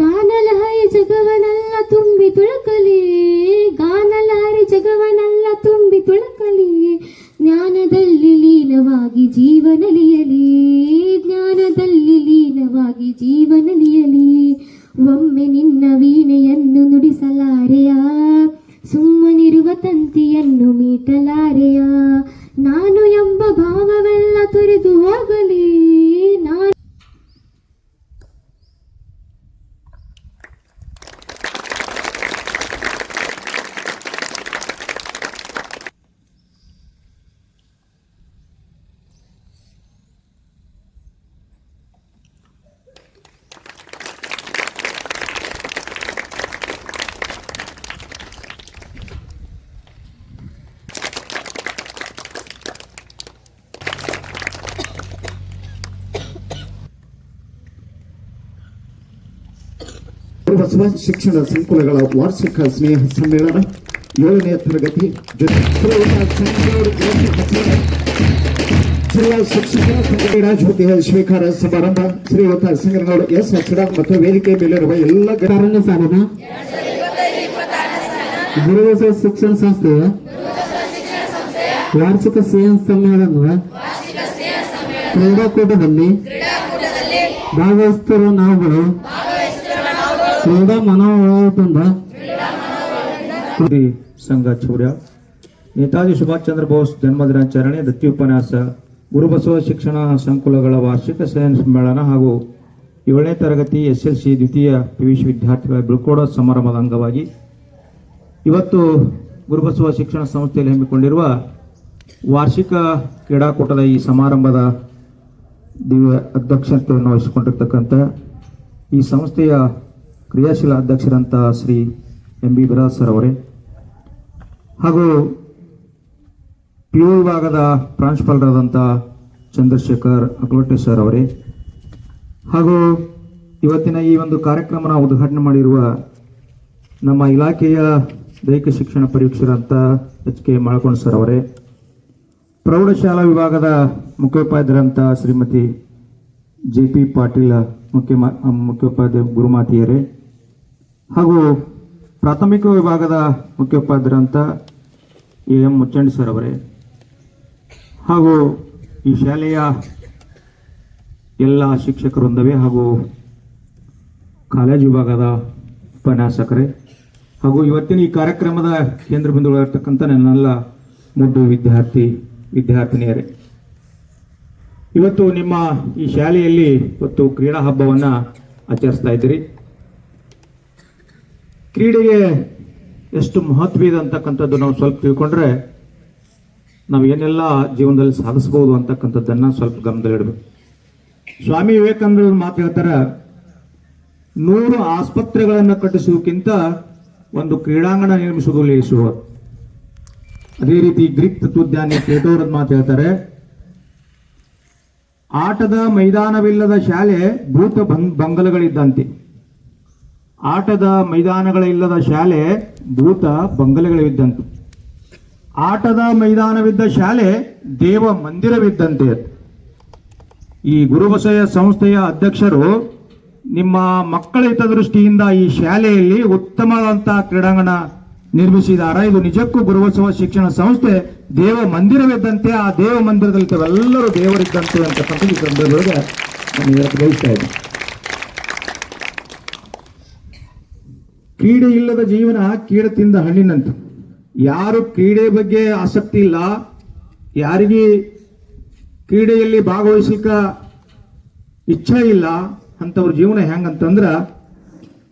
ಗಾನಲಹರಿ ಜಗವನೆಲ್ಲ ತುಂಬಿ ತುಳುಕಲಿ, ಗಾನಲಹರಿ ಜಗವನೆಲ್ಲ ತುಂಬಿ ತುಳುಕಲಿ, ಜ್ಞಾನದಲ್ಲಿ ಲೀನವಾಗಿ ಜೀವನಲಿಯಲಿ, ಜ್ಞಾನದಲ್ಲಿ ಲೀನವಾಗಿ ಜೀವನಲಿಯಲಿ. ಒಮ್ಮೆ ನಿನ್ನ ವೀಣೆಯನ್ನು ನುಡಿಸಲಾರೆಯ, ಸುಮ್ಮನಿರುವ ತಂತಿಯನ್ನು ಮೀಟಲಾರೆಯ, ನಾನು ಎಂಬ ಭಾವವೆಲ್ಲ ತೊರೆದು ಹೋಗಲಿ. ನಾನು ಬಸವ ಶಿಕ್ಷಣ ಸಂಕುಲಗಳ ವಾರ್ಷಿಕ ಸ್ನೇಹ ಸಮ್ಮೇಳನ 7ನೇ ತರಗತಿ ಜಿಲ್ಲಾ ಶಿಕ್ಷಕ ಸಂಘಟನೆ ಜ್ಯೋತಿಯ ಸ್ವೀಕಾರ ಸಮಾರಂಭ ಶ್ರೀಯುತ ಸಿಂಗನಗೌಡ ಎಸ್ ಅಕ್ಷರ ಮತ್ತು ವೇದಿಕೆ ಮೇಲಿರುವ ಎಲ್ಲ ಗಣರನ್ನ ಸಾಲಿನ ಗುರುಬಸವ ಶಿಕ್ಷಣ ಸಂಸ್ಥೆಯ ವಾರ್ಷಿಕ ಸ್ನೇಹ ಸಮ್ಮೇಳನದ ಕ್ರೀಡಾಕೂಟದಲ್ಲಿ ಭಾಗವಹಿಸುತ್ತಿರುವ ನಾವುಗಳು ಕ್ರೀಡಾ ಮನೋಭಾವದಿಂದ ಸಂಘ ಚೌರ್ಯ ನೇತಾಜಿ ಸುಭಾಷ್ ಚಂದ್ರ ಬೋಸ್ ಜನ್ಮದಿನಾಚರಣೆ ದತ್ತಿ ಉಪನ್ಯಾಸ ಗುರುಬಸವ ಶಿಕ್ಷಣ ಸಂಕುಲಗಳ ವಾರ್ಷಿಕ ಸ್ನೇಹ ಸಮ್ಮೇಳನ ಹಾಗೂ 7ನೇ ತರಗತಿ SLC ದ್ವಿತೀಯ PUC ವಿದ್ಯಾರ್ಥಿಗಳ ಬೀಳ್ಕೊಡೋ ಸಮಾರಂಭದ ಅಂಗವಾಗಿ ಇವತ್ತು ಗುರುಬಸವ ಶಿಕ್ಷಣ ಸಂಸ್ಥೆಯಲ್ಲಿ ಹಮ್ಮಿಕೊಂಡಿರುವ ವಾರ್ಷಿಕ ಕ್ರೀಡಾಕೂಟದ ಈ ಸಮಾರಂಭದ ದಿವ್ಯ ಅಧ್ಯಕ್ಷತೆಯನ್ನು ವಹಿಸಿಕೊಂಡಿರ್ತಕ್ಕಂಥ ಈ ಸಂಸ್ಥೆಯ ಕ್ರಿಯಾಶೀಲ ಅಧ್ಯಕ್ಷರಂತ ಶ್ರೀ MB ಬಿರಾಜ್ ಸರ್ ಅವರೇ ಹಾಗೂ PU ವಿಭಾಗದ ಪ್ರಾಂಶುಪಾಲರಾದಂಥ ಚಂದ್ರಶೇಖರ್ ಅಕ್ಲೋಟೆ ಸರ್ ಅವರೇ ಹಾಗೂ ಇವತ್ತಿನ ಈ ಒಂದು ಕಾರ್ಯಕ್ರಮನ ಉದ್ಘಾಟನೆ ಮಾಡಿರುವ ನಮ್ಮ ಇಲಾಖೆಯ ದೈಹಿಕ ಶಿಕ್ಷಣ ಪರೀಕ್ಷರಂತ HK ಮಾಳಕೊಂಡ ಸರ್ ಅವರೇ, ಪ್ರೌಢಶಾಲಾ ವಿಭಾಗದ ಮುಖ್ಯೋಪಾಧ್ಯಾಯರಂತ ಶ್ರೀಮತಿ JP ಪಾಟೀಲ್ ಮುಖ್ಯೋಪಾಧ್ಯಾಯ ಗುರುಮಾತಿಯರೇ ಹಾಗೂ ಪ್ರಾಥಮಿಕ ವಿಭಾಗದ ಮುಖ್ಯೋಪಾಧ್ಯಾಯರಂತ AM ಮುಚ್ಚಂಡಿ ಸರ್ ಅವರೇ ಹಾಗೂ ಈ ಶಾಲೆಯ ಎಲ್ಲ ಶಿಕ್ಷಕರೊಂದವೇ ಹಾಗೂ ಕಾಲೇಜು ವಿಭಾಗದ ಉಪನ್ಯಾಸಕರೇ ಹಾಗೂ ಇವತ್ತಿನ ಈ ಕಾರ್ಯಕ್ರಮದ ಕೇಂದ್ರ ಬಿಂದುಗಳಾಗಿರ್ತಕ್ಕಂಥ ನನ್ನೆಲ್ಲ ಮುದ್ದು ವಿದ್ಯಾರ್ಥಿನಿಯರೇ, ಇವತ್ತು ನಿಮ್ಮ ಈ ಶಾಲೆಯಲ್ಲಿ ಇವತ್ತು ಕ್ರೀಡಾ ಹಬ್ಬವನ್ನು ಆಚರಿಸ್ತಾ ಇದ್ದೀರಿ. ಕ್ರೀಡೆಗೆ ಎಷ್ಟು ಮಹತ್ವ ಇದೆ ಅಂತಕ್ಕಂಥದ್ದು ನಾವು ಸ್ವಲ್ಪ ತಿಳ್ಕೊಂಡ್ರೆ ನಾವು ಏನೆಲ್ಲ ಜೀವನದಲ್ಲಿ ಸಾಧಿಸಬಹುದು ಅಂತಕ್ಕಂಥದ್ದನ್ನು ಸ್ವಲ್ಪ ಗಮನದಲ್ಲಿಡಬೇಕು. ಸ್ವಾಮಿ ವಿವೇಕಾನಂದರು ಮಾತು ಹೇಳ್ತಾರೆ, 100 ಆಸ್ಪತ್ರೆಗಳನ್ನು ಕಟ್ಟಿಸುವುದಕ್ಕಿಂತ ಒಂದು ಕ್ರೀಡಾಂಗಣ ನಿರ್ಮಿಸುವುದು ಲೇಸು. ಅದೇ ರೀತಿ ಗ್ರೀಕ್ ತತ್ವಜ್ಞಾನಿ ಪ್ಲೇಟೋರದ್ದು ಮಾತು ಹೇಳ್ತಾರೆ, ಆಟದ ಮೈದಾನವಿಲ್ಲದ ಶಾಲೆ ಭೂತ ಬಂಗಲೆಗಳಿದ್ದಂತೆ. ಆಟದ ಮೈದಾನಗಳಿಲ್ಲದ ಶಾಲೆ ಭೂತ ಬಂಗಲೆಗಳಿದ್ದಂತೆ, ಆಟದ ಮೈದಾನವಿದ್ದ ಶಾಲೆ ದೇವ ಮಂದಿರವಿದ್ದಂತೆ. ಈ ಗುರುಬಸವ ಸಂಸ್ಥೆಯ ಅಧ್ಯಕ್ಷರು ನಿಮ್ಮ ಮಕ್ಕಳ ಹಿತದೃಷ್ಟಿಯಿಂದ ಈ ಶಾಲೆಯಲ್ಲಿ ಉತ್ತಮವಾದಂತಹ ಕ್ರೀಡಾಂಗಣ ನಿರ್ಮಿಸಿದ್ದಾರೆ. ಇದು ನಿಜಕ್ಕೂ ಗುರುಬಸವ ಶಿಕ್ಷಣ ಸಂಸ್ಥೆ ದೇವ ಮಂದಿರವಿದ್ದಂತೆ, ಆ ದೇವ ಮಂದಿರದಲ್ಲಿ ತಾವೆಲ್ಲರೂ ದೇವರಿದ್ದಂತೆ ಅಂತಕ್ಕಂಥ ಈ ಸಂದರ್ಭದೊಳಗೆ ನಾನು ಹೇಳಕ್ಕೆ ಬಯಸ್ತಾ ಇದ್ದೀನಿ. ಕ್ರೀಡೆ ಇಲ್ಲದ ಜೀವನ ಕೀಡೆ ತಿಂದ ಹಣ್ಣಿನಂತ. ಯಾರು ಕ್ರೀಡೆ ಬಗ್ಗೆ ಆಸಕ್ತಿ ಇಲ್ಲ, ಯಾರಿಗೆ ಕ್ರೀಡೆಯಲ್ಲಿ ಭಾಗವಹಿಸಲಿಕ್ಕ ಇಚ್ಛೆ ಇಲ್ಲ ಅಂತವ್ರ ಜೀವನ ಹೆಂಗಂತಂದ್ರ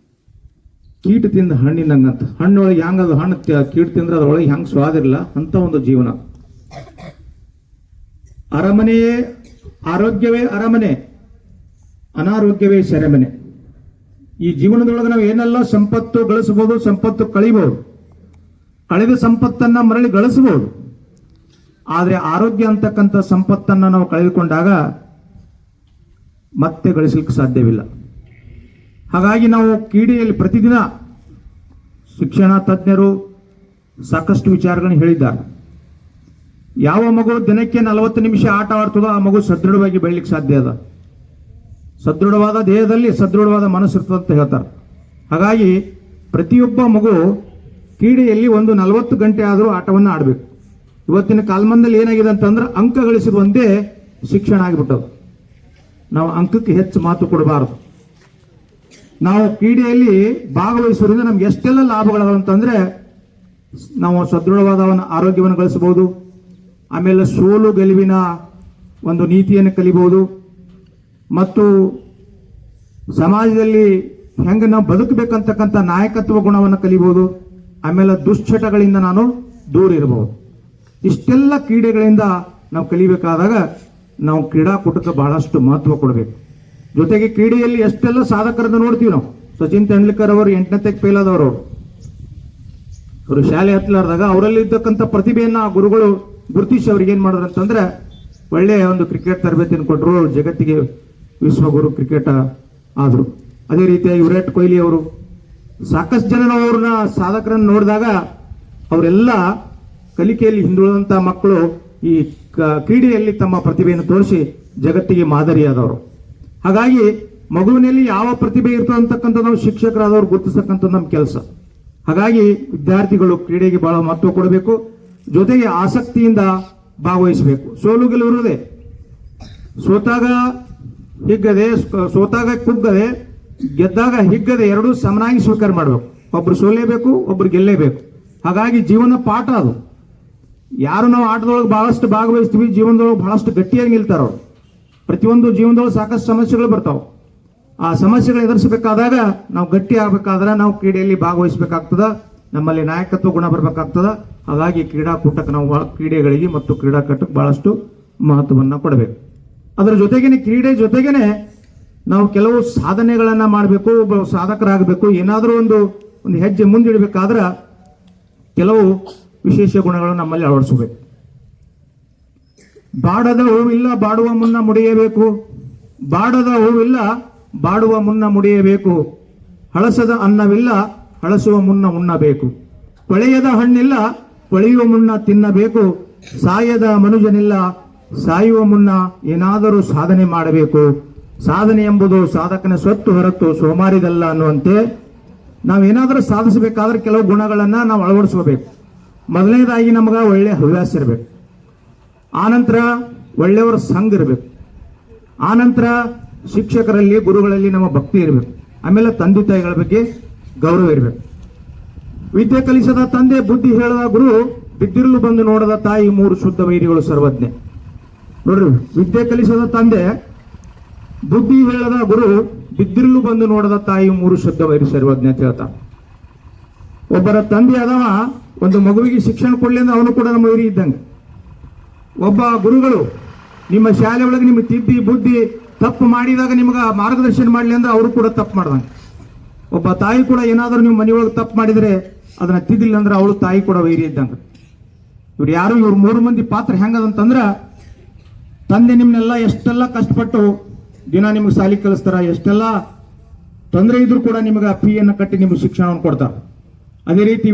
ಕೀಟ ತಿಂದ ಹಣ್ಣಿನಂಗಂತ. ಹಣ್ಣೊಳಗೆ ಹೆಂಗದು ಹಣ್ಣು ಕೀಟ ತಿಂದ್ರೆ ಅದ್ರೊಳಗೆ ಹೆಂಗ್ ಸ್ವಾದಿರಲ್ಲ ಅಂತ ಒಂದು ಜೀವನ. ಅರಮನೆಯೇ ಆರೋಗ್ಯವೇ ಅರಮನೆ, ಅನಾರೋಗ್ಯವೇ ಸೆರೆಮನೆ. ಈ ಜೀವನದೊಳಗೆ ನಾವು ಏನೆಲ್ಲ ಸಂಪತ್ತು ಗಳಿಸಬಹುದು, ಸಂಪತ್ತು ಕಳಿಬಹುದು, ಕಳೆದ ಸಂಪತ್ತನ್ನ ಮರಳಿ ಗಳಿಸಬಹುದು. ಆದರೆ ಆರೋಗ್ಯ ಅಂತಕ್ಕಂಥ ಸಂಪತ್ತನ್ನ ನಾವು ಕಳೆದುಕೊಂಡಾಗ ಮತ್ತೆ ಗಳಿಸಲಿಕ್ಕೆ ಸಾಧ್ಯವಿಲ್ಲ. ಹಾಗಾಗಿ ನಾವು ಕ್ರೀಡೆಯಲ್ಲಿ ಪ್ರತಿದಿನ ಶಿಕ್ಷಣ ತಜ್ಞರು ಸಾಕಷ್ಟು ವಿಚಾರಗಳನ್ನು ಹೇಳಿದ್ದಾರೆ. ಯಾವ ಮಗು ದಿನಕ್ಕೆ 40 ನಿಮಿಷ ಆಟ ಆಡ್ತದೋ ಆ ಮಗು ಸದೃಢವಾಗಿ ಬೆಳಲಿಕ್ಕೆ ಸಾಧ್ಯ ಅದ. ಸದೃಢವಾದ ದೇಹದಲ್ಲಿ ಸದೃಢವಾದ ಮನಸ್ಸು ಇರ್ತದೆ ಅಂತ ಹೇಳ್ತಾರೆ. ಹಾಗಾಗಿ ಪ್ರತಿಯೊಬ್ಬ ಮಗು ಕ್ರೀಡೆಯಲ್ಲಿ ಒಂದು 40 ಗಂಟೆ ಆದರೂ ಆಟವನ್ನು ಆಡಬೇಕು. ಇವತ್ತಿನ ಕಾಲಮಾನದಲ್ಲಿ ಏನಾಗಿದೆ ಅಂತಂದ್ರೆ ಅಂಕ ಗಳಿಸಿದ ಒಂದೇ ಶಿಕ್ಷಣ ಆಗಿಬಿಟ್ಟದು. ನಾವು ಅಂಕಕ್ಕೆ ಹೆಚ್ಚು ಮಾತು ಕೊಡಬಾರದು. ನಾವು ಕ್ರೀಡೆಯಲ್ಲಿ ಭಾಗವಹಿಸೋದ್ರಿಂದ ನಮ್ಗೆ ಎಷ್ಟೆಲ್ಲ ಲಾಭಗಳವ ಅಂತಂದ್ರೆ ನಾವು ಸದೃಢವಾದ ಆರೋಗ್ಯವನ್ನು ಗಳಿಸಬಹುದು. ಆಮೇಲೆ ಸೋಲು ಗೆಲುವಿನ ಒಂದು ನೀತಿಯನ್ನು ಕಲಿಬಹುದು ಮತ್ತು ಸಮಾಜದಲ್ಲಿ ಹೆಂಗೆ ನಾವು ಬದುಕಬೇಕಂತಕ್ಕಂಥ ನಾಯಕತ್ವ ಗುಣವನ್ನು ಕಲಿಬಹುದು. ಆಮೇಲೆ ದುಶ್ಚಟಗಳಿಂದ ನಾನು ದೂರ ಇರಬಹುದು. ಇಷ್ಟೆಲ್ಲ ಕ್ರೀಡೆಗಳಿಂದ ನಾವು ಕಲಿಬೇಕಾದಾಗ ನಾವು ಕ್ರೀಡಾಕೂಟಕ್ಕೆ ಬಹಳಷ್ಟು ಮಹತ್ವ ಕೊಡಬೇಕು. ಜೊತೆಗೆ ಕ್ರೀಡೆಯಲ್ಲಿ ಎಷ್ಟೆಲ್ಲ ಸಾಧಕರನ್ನು ನೋಡ್ತೀವಿ ನಾವು. ಸಚಿನ್ ತೆಂಡೂಲ್ಕರ್ ಅವರು 8ನೇ ಫೇಲ್ ಆದವರು. ಅವರು ಶಾಲೆ ಹತ್ತಲಾರ್ದಾಗ ಅವರಲ್ಲಿ ಇದ್ದಕ್ಕಂಥ ಪ್ರತಿಭೆಯನ್ನ ಆ ಗುರುಗಳು ಗುರುತಿಸಿ ಅವ್ರಿಗೆ ಏನ್ ಮಾಡಿದ್ರು ಅಂತಂದ್ರೆ ಒಳ್ಳೆಯ ಒಂದು ಕ್ರಿಕೆಟ್ ತರಬೇತಿಯನ್ನು ಕೊಟ್ಟರು. ಜಗತ್ತಿಗೆ ವಿಶ್ವಗುರು ಕ್ರಿಕೆಟ್ ಆದ್ರು. ಅದೇ ರೀತಿಯಾಗಿ ವಿರಾಟ್ ಕೊಹ್ಲಿ ಅವರು ಸಾಕಷ್ಟು ಜನ ನಾವು ಅವ್ರನ್ನ ಸಾಧಕರನ್ನು ನೋಡಿದಾಗ ಅವರೆಲ್ಲ ಕಲಿಕೆಯಲ್ಲಿ ಹಿಂದುಳಿದಂತ ಮಕ್ಕಳು ಈ ಕ್ರೀಡೆಯಲ್ಲಿ ತಮ್ಮ ಪ್ರತಿಭೆಯನ್ನು ತೋರಿಸಿ ಜಗತ್ತಿಗೆ ಮಾದರಿಯಾದವರು. ಹಾಗಾಗಿ ಮಗುವಿನಲ್ಲಿ ಯಾವ ಪ್ರತಿಭೆ ಇರ್ತದೆ ಅಂತಕ್ಕಂಥದ್ದು ನಾವು ಶಿಕ್ಷಕರಾದವರು ಗುರುತಿಸತಕ್ಕಂಥದ್ದು ನಮ್ಮ ಕೆಲಸ. ಹಾಗಾಗಿ ವಿದ್ಯಾರ್ಥಿಗಳು ಕ್ರೀಡೆಗೆ ಬಹಳ ಮಹತ್ವ ಕೊಡಬೇಕು. ಜೊತೆಗೆ ಆಸಕ್ತಿಯಿಂದ ಭಾಗವಹಿಸಬೇಕು. ಸೋಲು ಗೆಲುವು ಇರುವುದೇ. ಸೋತಾಗ ಹಿಗ್ಗದೆ, ಸೋತಾಗ ಕುಗ್ಗದೆ, ಗೆದ್ದಾಗ ಹಿಗ್ಗದೆ ಎರಡೂ ಸಮನಾಗಿ ಸ್ವೀಕಾರ ಮಾಡಬೇಕು. ಒಬ್ರು ಸೋಲೇಬೇಕು, ಒಬ್ರು ಗೆಲ್ಲೇಬೇಕು. ಹಾಗಾಗಿ ಜೀವನ ಪಾಠ ಅದು. ಯಾರು ನಾವು ಆಟದೊಳಗೆ ಬಹಳಷ್ಟು ಭಾಗವಹಿಸ್ತೀವಿ ಜೀವನದೊಳಗೆ ಬಹಳಷ್ಟು ಗಟ್ಟಿಯಾಗಿ ನಿಲ್ತಾರ ಅವ್ರು. ಪ್ರತಿಯೊಂದು ಜೀವನದೊಳಗೆ ಸಾಕಷ್ಟು ಸಮಸ್ಯೆಗಳು ಬರ್ತಾವೆ. ಆ ಸಮಸ್ಯೆಗಳು ಎದುರಿಸಬೇಕಾದಾಗ ನಾವು ಗಟ್ಟಿ ಆಗ್ಬೇಕಾದ್ರೆ ನಾವು ಕ್ರೀಡೆಯಲ್ಲಿ ಭಾಗವಹಿಸಬೇಕಾಗ್ತದ. ನಮ್ಮಲ್ಲಿ ನಾಯಕತ್ವ ಗುಣ ಬರಬೇಕಾಗ್ತದ. ಹಾಗಾಗಿ ಕ್ರೀಡಾಕೂಟಕ್ಕೆ ನಾವು ಕ್ರೀಡೆಗಳಿಗೆ ಮತ್ತು ಕ್ರೀಡಾಕೂಟಕ್ಕೆ ಬಹಳಷ್ಟು ಮಹತ್ವವನ್ನು ಕೊಡಬೇಕು. ಅದರ ಜೊತೆಗೇನೆ ಕ್ರೀಡೆ ಜೊತೆಗೇನೆ ನಾವು ಕೆಲವು ಸಾಧನೆಗಳನ್ನ ಮಾಡಬೇಕು. ಒಬ್ಬ ಸಾಧಕರಾಗಬೇಕು. ಏನಾದರೂ ಒಂದು ಹೆಜ್ಜೆ ಮುಂದಿಡಬೇಕಾದ್ರೆ ಕೆಲವು ವಿಶೇಷ ಗುಣಗಳನ್ನು ನಮ್ಮಲ್ಲಿ ಅಳವಡಿಸಬೇಕು. ಬಾಡದ ಹೂವಿಲ್ಲ ಬಾಡುವ ಮುನ್ನ ಮುಡಿಯಬೇಕು. ಬಾಡದ ಹೂವಿಲ್ಲ ಬಾಡುವ ಮುನ್ನ ಮುಡಿಯಬೇಕು. ಹಳಸದ ಅನ್ನವಿಲ್ಲ ಹಳಸುವ ಮುನ್ನ ಉಣ್ಣಬೇಕು. ಕೊಳೆಯದ ಹಣ್ಣಿಲ್ಲ ಕೊಳೆಯುವ ಮುನ್ನ ತಿನ್ನಬೇಕು. ಸಾಯದ ಮನುಜನಿಲ್ಲ ಸಾಯುವ ಮುನ್ನ ಏನಾದರೂ ಸಾಧನೆ ಮಾಡಬೇಕು. ಸಾಧನೆ ಎಂಬುದು ಸಾಧಕನ ಸ್ವತ್ತು ಹೊರತು ಸೋಮಾರಿದಲ್ಲ ಅನ್ನುವಂತೆ ನಾವೇನಾದರೂ ಸಾಧಿಸಬೇಕಾದ್ರೆ ಕೆಲವು ಗುಣಗಳನ್ನ ನಾವು ಅಳವಡಿಸ್ಕೋಬೇಕು. ಮೊದಲನೇದಾಗಿ ನಮಗ ಒಳ್ಳೆಯ ಹವ್ಯಾಸ ಇರಬೇಕು. ಆನಂತರ ಒಳ್ಳೆಯವರ ಸಂಘ ಇರಬೇಕು. ಆನಂತರ ಶಿಕ್ಷಕರಲ್ಲಿ ಗುರುಗಳಲ್ಲಿ ನಮ್ಮ ಭಕ್ತಿ ಇರಬೇಕು. ಆಮೇಲೆ ತಂದೆ ತಾಯಿಗಳ ಬಗ್ಗೆ ಗೌರವ ಇರಬೇಕು. ವಿದ್ಯೆ ಕಲಿಸದ ತಂದೆ ಬುದ್ಧಿ ಹೇಳದ ಗುರು ಬಿದ್ದಿರಲು ಬಂದು ನೋಡದ ತಾಯಿ ಮೂರು ಶುದ್ಧ ವೈರಿಗಳು ಸರ್ವಜ್ಞೆ. ನೋಡ್ರಿ, ವಿದ್ಯೆ ಕಲಿಸದ ತಂದೆ ಬುದ್ಧಿ ಹೇಳದ ಗುರು ಬಿದ್ದಿರಲು ಬಂದು ನೋಡದ ತಾಯಿ ಮೂರು ಶುದ್ಧ ವೈರಿ ಸರ್ವಜ್ಞೆ ಅಂತ ಹೇಳ್ತಾ. ಒಬ್ಬರ ತಂದೆ ಆದವ ಒಂದು ಮಗುವಿಗೆ ಶಿಕ್ಷಣ ಕೊಡ್ಲಿ ಅಂದ್ರೆ ಅವನು ಕೂಡ ನಮ್ಮ ವೈರಿ ಇದ್ದಂಗೆ. ಒಬ್ಬ ಗುರುಗಳು ನಿಮ್ಮ ಶಾಲೆ ಒಳಗೆ ನಿಮ್ಗೆ ತಿದ್ದಿ ಬುದ್ಧಿ ತಪ್ಪು ಮಾಡಿದಾಗ ನಿಮ್ಗೆ ಮಾರ್ಗದರ್ಶನ ಮಾಡಲಿ ಅಂದ್ರೆ ಅವರು ಕೂಡ ತಪ್ಪು ಮಾಡ್ದಂಗೆ. ಒಬ್ಬ ತಾಯಿ ಕೂಡ ಏನಾದರೂ ನೀವು ಮನೆಯೊಳಗೆ ತಪ್ಪು ಮಾಡಿದರೆ ಅದನ್ನ ತಿದ್ದಿಲ್ಲ ಅಂದ್ರೆ ಅವಳು ತಾಯಿ ಕೂಡ ವೈರಿ ಇದ್ದಂಗೆ. ಇವ್ರು 3 ಮಂದಿ ಪಾತ್ರ ಹೆಂಗದಂತಂದ್ರ ತಂದೆ ನಿಮ್ನೆಲ್ಲ ಎಷ್ಟೆಲ್ಲ ಕಷ್ಟಪಟ್ಟು ದಿನ ನಿಮ್ಗೆ ಸಾಲಿ ಕಲಿಸ್ತಾರ. ಎಷ್ಟೆಲ್ಲ ತೊಂದರೆ ಇದ್ರು ಕೂಡ ನಿಮ್ಗೆ ಫೀಯನ್ನು ಕಟ್ಟಿ ನಿಮ್ಗೆ ಶಿಕ್ಷಣವನ್ನು ಕೊಡ್ತಾರೆ. ಅದೇ ರೀತಿ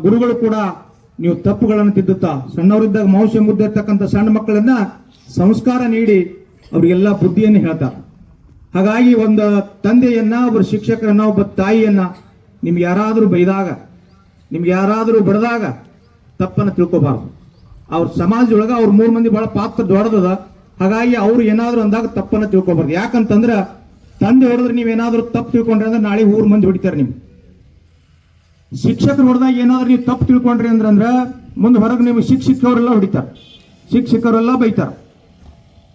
ಗುರುಗಳು ಕೂಡ ನೀವು ತಪ್ಪುಗಳನ್ನು ತಿದ್ದುತ್ತಾ ಸಣ್ಣವರಿದ್ದಾಗ ಮೌಸ ಮುದ್ದೆ ಇರ್ತಕ್ಕಂಥ ಸಣ್ಣ ಮಕ್ಕಳನ್ನ ಸಂಸ್ಕಾರ ನೀಡಿ ಅವರಿಗೆಲ್ಲ ಬುದ್ಧಿಯನ್ನು ಹೇಳ್ತಾರೆ. ಹಾಗಾಗಿ ಒಂದು ತಂದೆಯನ್ನ, ಒಬ್ಬ ಶಿಕ್ಷಕರನ್ನ, ಒಬ್ಬ ತಾಯಿಯನ್ನ ನಿಮ್ಗೆ ಯಾರಾದರೂ ಬೈದಾಗ, ನಿಮ್ಗೆ ಯಾರಾದರೂ ಬಡದಾಗ ತಪ್ಪನ್ನು ತಿಳ್ಕೋಬಾರ್ದು. ಅವ್ರ ಸಮಾಜದೊಳಗೆ ಅವ್ರ 3 ಮಂದಿ ಬಹಳ ಪಾತ್ರ ದೊಡ್ಡದ. ಹಾಗಾಗಿ ಅವ್ರು ಏನಾದ್ರು ಅಂದಾಗ ತಪ್ಪನ್ನು ತಿಳ್ಕೊಬಾರ್ದು. ಯಾಕಂತಂದ್ರೆ ತಂದೆ ಹೊಡೆದ್ರೆ ನೀವೇನಾದ್ರೂ ತಪ್ಪು ತಿಳ್ಕೊಂಡ್ರೆ ಅಂದ್ರೆ ನಾಳೆ ಊರ್ ಮಂದಿ ಹೊಡಿತಾರೆ ನಿಮ್ಗೆ. ಶಿಕ್ಷಕರು ಹೊಡೆದಾಗ ಏನಾದ್ರೂ ನೀವು ತಪ್ಪು ತಿಳ್ಕೊಂಡ್ರಿ ಅಂದ್ರೆ ಮುಂದೆ ಹೊರಗೆ ನೀವು ಶಿಕ್ಷಕವರೆಲ್ಲ ಹೊಡಿತಾರೆ, ಶಿಕ್ಷಕರೆಲ್ಲ ಬೈತಾರ.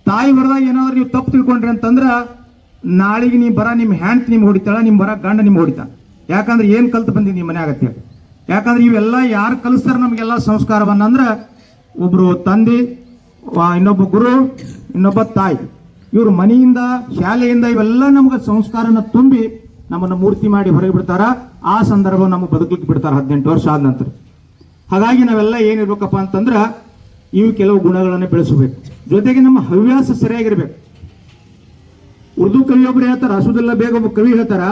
ತಾಯಿ ಹೊಡೆದಾಗ ಏನಾದ್ರೂ ನೀವು ತಪ್ಪು ತಿಳ್ಕೊಂಡ್ರಿ ಅಂತಂದ್ರ ನಾಳೆಗೆ ನೀವು ಬರ ನಿಮ್ಮ ಹೆಂಡತಿ ನಿಮ್ಗೆ ಹೊಡಿತಾಳ, ನಿಮ್ ಬರ ಗಂಡ ನಿಮ್ಗೆ ಹೊಡಿತಾಳ. ಯಾಕಂದ್ರೆ ಏನ್ ಕಲ್ತು ಬಂದಿದ್ದು ನಿಮ್ಮ ಮನೆ ಆಗತ್ತೆ. ಯಾಕಂದ್ರೆ ಇವೆಲ್ಲ ಯಾರು ಕಲಿಸ್ತಾರ ನಮ್ಗೆಲ್ಲ ಸಂಸ್ಕಾರವನ್ನ ಅಂದ್ರೆ ಒಬ್ರು ತಂದೆ, ಇನ್ನೊಬ್ಬ ಗುರು, ಇನ್ನೊಬ್ಬ ತಾಯಿ. ಇವರು ಮನೆಯಿಂದ ಶಾಲೆಯಿಂದ ಇವೆಲ್ಲ ನಮ್ಗೆ ಸಂಸ್ಕಾರನ ತುಂಬಿ ನಮ್ಮನ್ನ ಮೂರ್ತಿ ಮಾಡಿ ಹೊರಗೆ ಬಿಡ್ತಾರ. ಆ ಸಂದರ್ಭ ನಮಗೆ ಬದುಕಲಿಕ್ಕೆ ಬಿಡ್ತಾರ 18 ವರ್ಷ ಆದ ನಂತರ. ಹಾಗಾಗಿ ನಾವೆಲ್ಲ ಏನಿರ್ಬೇಕಪ್ಪ ಅಂತಂದ್ರ ಇವು ಕೆಲವು ಗುಣಗಳನ್ನು ಬೆಳೆಸಬೇಕು. ಜೊತೆಗೆ ನಮ್ಮ ಹವ್ಯಾಸ ಸರಿಯಾಗಿರ್ಬೇಕು. ಉರ್ದು ಕವಿಯೊಬ್ಬರು ಹೇಳ್ತಾರ, ಅಸುದುಲ್ಲಾ ಬೇಗ ಒಬ್ಬ ಕವಿ ಹೇಳ್ತಾರ,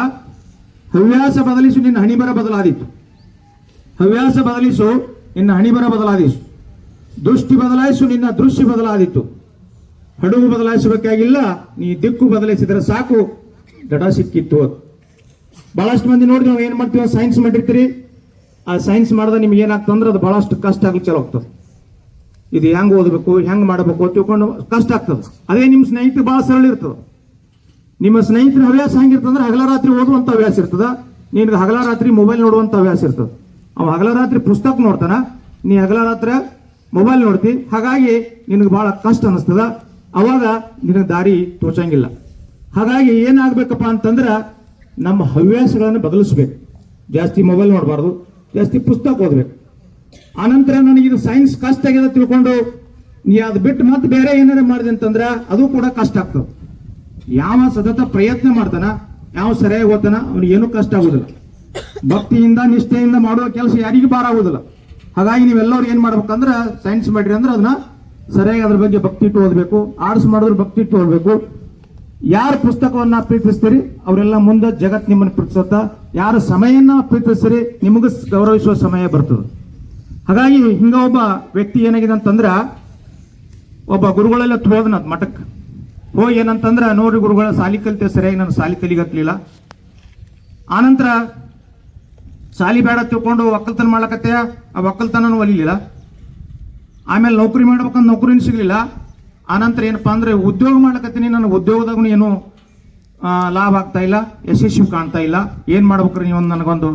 ಹವ್ಯಾಸ ಬದಲಿಸು ನಿನ್ನ ಹಣಿಬರ ಬದಲಾದೀತು. ಹವ್ಯಾಸ ಬದಲಿಸು ನಿನ್ನ ಹಣಿಬರ ಬದಲಾದೀಸು. ದೃಷ್ಟಿ ಬದಲಾಯಿಸು ನಿನ್ನ ದೃಶ್ಯ ಬದಲಾದೀತು. ಹಡಗು ಬದಲಾಯಿಸಬೇಕಾಗಿಲ್ಲ, ನೀ ದಿಕ್ಕು ಬದಲಾಯಿಸಿದ್ರೆ ಸಾಕು, ದಡ ಸಿಕ್ಕಿತ್ತು. ಬಹಳಷ್ಟು ಮಂದಿ ನೋಡಿ ನಾವು ಏನ್ ಮಾಡ್ತೀವಿ, ಸೈನ್ಸ್ ಮಾಡಿರ್ತೀರಿ, ಆ ಸೈನ್ಸ್ ಮಾಡಿದ್ರೆ ನಿಮ್ಗೆ ಏನಾಗ್ತಂದ್ರೆ ಅದು ಬಹಳಷ್ಟು ಕಷ್ಟ ಆಗ್ಲಿಕ್ಕೆ ಚಲೋ ಆಗ್ತದೆ. ಇದು ಹೆಂಗ್ ಓದಬೇಕು, ಹೆಂಗ್ ಮಾಡಬೇಕು ತಿಳ್ಕೊಂಡು ಕಷ್ಟ ಆಗ್ತದೆ. ಅದೇ ನಿಮ್ಮ ಸ್ನೇಹಿತರು ಬಹಳ ಸರಳ ಇರ್ತದೆ. ನಿಮ್ಮ ಸ್ನೇಹಿತರ ಹವ್ಯಾಸ ಹೆಂಗಿರ್ತಂದ್ರೆ ಹಗಲ ರಾತ್ರಿ ಓದುವಂತ ಹವ್ಯಾಸ ಇರ್ತದ, ನಿನ್ಗೆ ಹಗಲ ರಾತ್ರಿ ಮೊಬೈಲ್ ನೋಡುವಂತ ಹವ್ಯಾಸ ಇರ್ತದೆ. ಅವ ಹಗಲ ರಾತ್ರಿ ಪುಸ್ತಕ ನೋಡ್ತಾನ, ನೀ ಹಗಲ ರಾತ್ರಿ ಮೊಬೈಲ್ ನೋಡ್ತಿ. ಹಾಗಾಗಿ ನಿನಗೆ ಬಹಳ ಕಷ್ಟ ಅನಿಸ್ತದ, ಅವಾಗ ನಿನಗೆ ದಾರಿ ತೋಚಂಗಿಲ್ಲ. ಹಾಗಾಗಿ ಏನಾಗ್ಬೇಕಪ್ಪ ಅಂತಂದ್ರ ನಮ್ಮ ಹವ್ಯಾಸಗಳನ್ನು ಬದಲಿಸ್ಬೇಕು. ಜಾಸ್ತಿ ಮೊಬೈಲ್ ನೋಡಬಾರ್ದು, ಜಾಸ್ತಿ ಪುಸ್ತಕ ಓದ್ಬೇಕು. ಆನಂತರ ನನಗಿದು ಸೈನ್ಸ್ ಕಷ್ಟ ಆಗಿದೆ ತಿಳ್ಕೊಂಡು ನೀ ಅದು ಬಿಟ್ಟು ಮತ್ತೆ ಬೇರೆ ಏನಾರ ಮಾಡಿದೆ ಅಂತಂದ್ರ ಅದು ಕೂಡ ಕಷ್ಟ ಆಗ್ತದೆ. ಯಾವ ಸತತ ಪ್ರಯತ್ನ ಮಾಡ್ತಾನ, ಯಾವ ಸರಿಯಾಗಿ ಓದ್ತಾನ, ಅವ್ನಿಗೆ ಏನೂ ಕಷ್ಟ ಆಗುದಿಲ್ಲ. ಭಕ್ತಿಯಿಂದ ನಿಷ್ಠೆಯಿಂದ ಮಾಡುವ ಕೆಲಸ ಯಾರಿಗೂ ಭಾರ ಆಗುದಿಲ್ಲ. ಹಾಗಾಗಿ ನೀವೆಲ್ಲರೂ ಏನ್ ಮಾಡ್ಬೇಕಂದ್ರ ಸೈನ್ಸ್ ಮಾಡ್ರಿ ಅಂದ್ರೆ ಅದನ್ನ ಸರಿಯಾಗಿ ಅದ್ರ ಬಗ್ಗೆ ಭಕ್ತಿ ಇಟ್ಟು ಓದಬೇಕು. ಆರ್ಟ್ಸ್ ಮಾಡಿದ್ರೆ ಭಕ್ತಿ ಇಟ್ಟು ಓದಬೇಕು. ಯಾರು ಪುಸ್ತಕವನ್ನ ಪ್ರೀತಿಸ್ತೀರಿ ಅವರೆಲ್ಲ ಮುಂದೆ ಜಗತ್ ನಿಮ್ಮನ್ನು ಪ್ರೀತಿಸುತ್ತ. ಯಾರು ಸಮಯನ ಪ್ರೀತಿಸ್ತೀರಿ ನಿಮಗೂ ಗೌರವಿಸುವ ಸಮಯ ಬರ್ತದೆ. ಹಾಗಾಗಿ ಹಿಂಗ ಒಬ್ಬ ವ್ಯಕ್ತಿ ಏನಾಗಿದೆ ಅಂತಂದ್ರ, ಒಬ್ಬ ಗುರುಗಳೆಲ್ಲ ಹೋದನ ಮಠಕ್ಕೆ ಹೋಗಿ ಏನಂತಂದ್ರ, ನೋಡ್ರಿ ಗುರುಗಳ ಸಾಲಿ ಕಲಿತೆ ಸರಿಯಾಗಿ ನಾನು ಸಾಲಿ ಕಲಿಗತ್ಲಿಲ್ಲ. ಆನಂತರ ಸಾಲಿ ಬೇಡ ತಿಳ್ಕೊಂಡು ಒಕ್ಕಲ್ತನ ಮಾಡ್ಲಕತ್ತೆ, ಆ ಒಕ್ಕಲ್ತನೂ ಒಲಿಲಿಲ್ಲ. ಆಮೇಲೆ ನೌಕರಿ ಮಾಡ್ಬೇಕಂತ ನೌಕರಿನೂ ಸಿಗ್ಲಿಲ್ಲ. ಆನಂತರ ಏನಪ್ಪಾ ಅಂದ್ರೆ ಉದ್ಯೋಗ ಮಾಡ್ಲಕತ್ತೀನಿ, ನನ್ನ ಉದ್ಯೋಗದಾಗೂ ಏನು ಲಾಭ ಆಗ್ತಾ ಇಲ್ಲ, ಯಶಸ್ವಿ ಕಾಣ್ತಾ ಇಲ್ಲ. ಏನ್ ಮಾಡ್ಬೇಕ್ರಿ ನೀವು ನನಗೊಂದು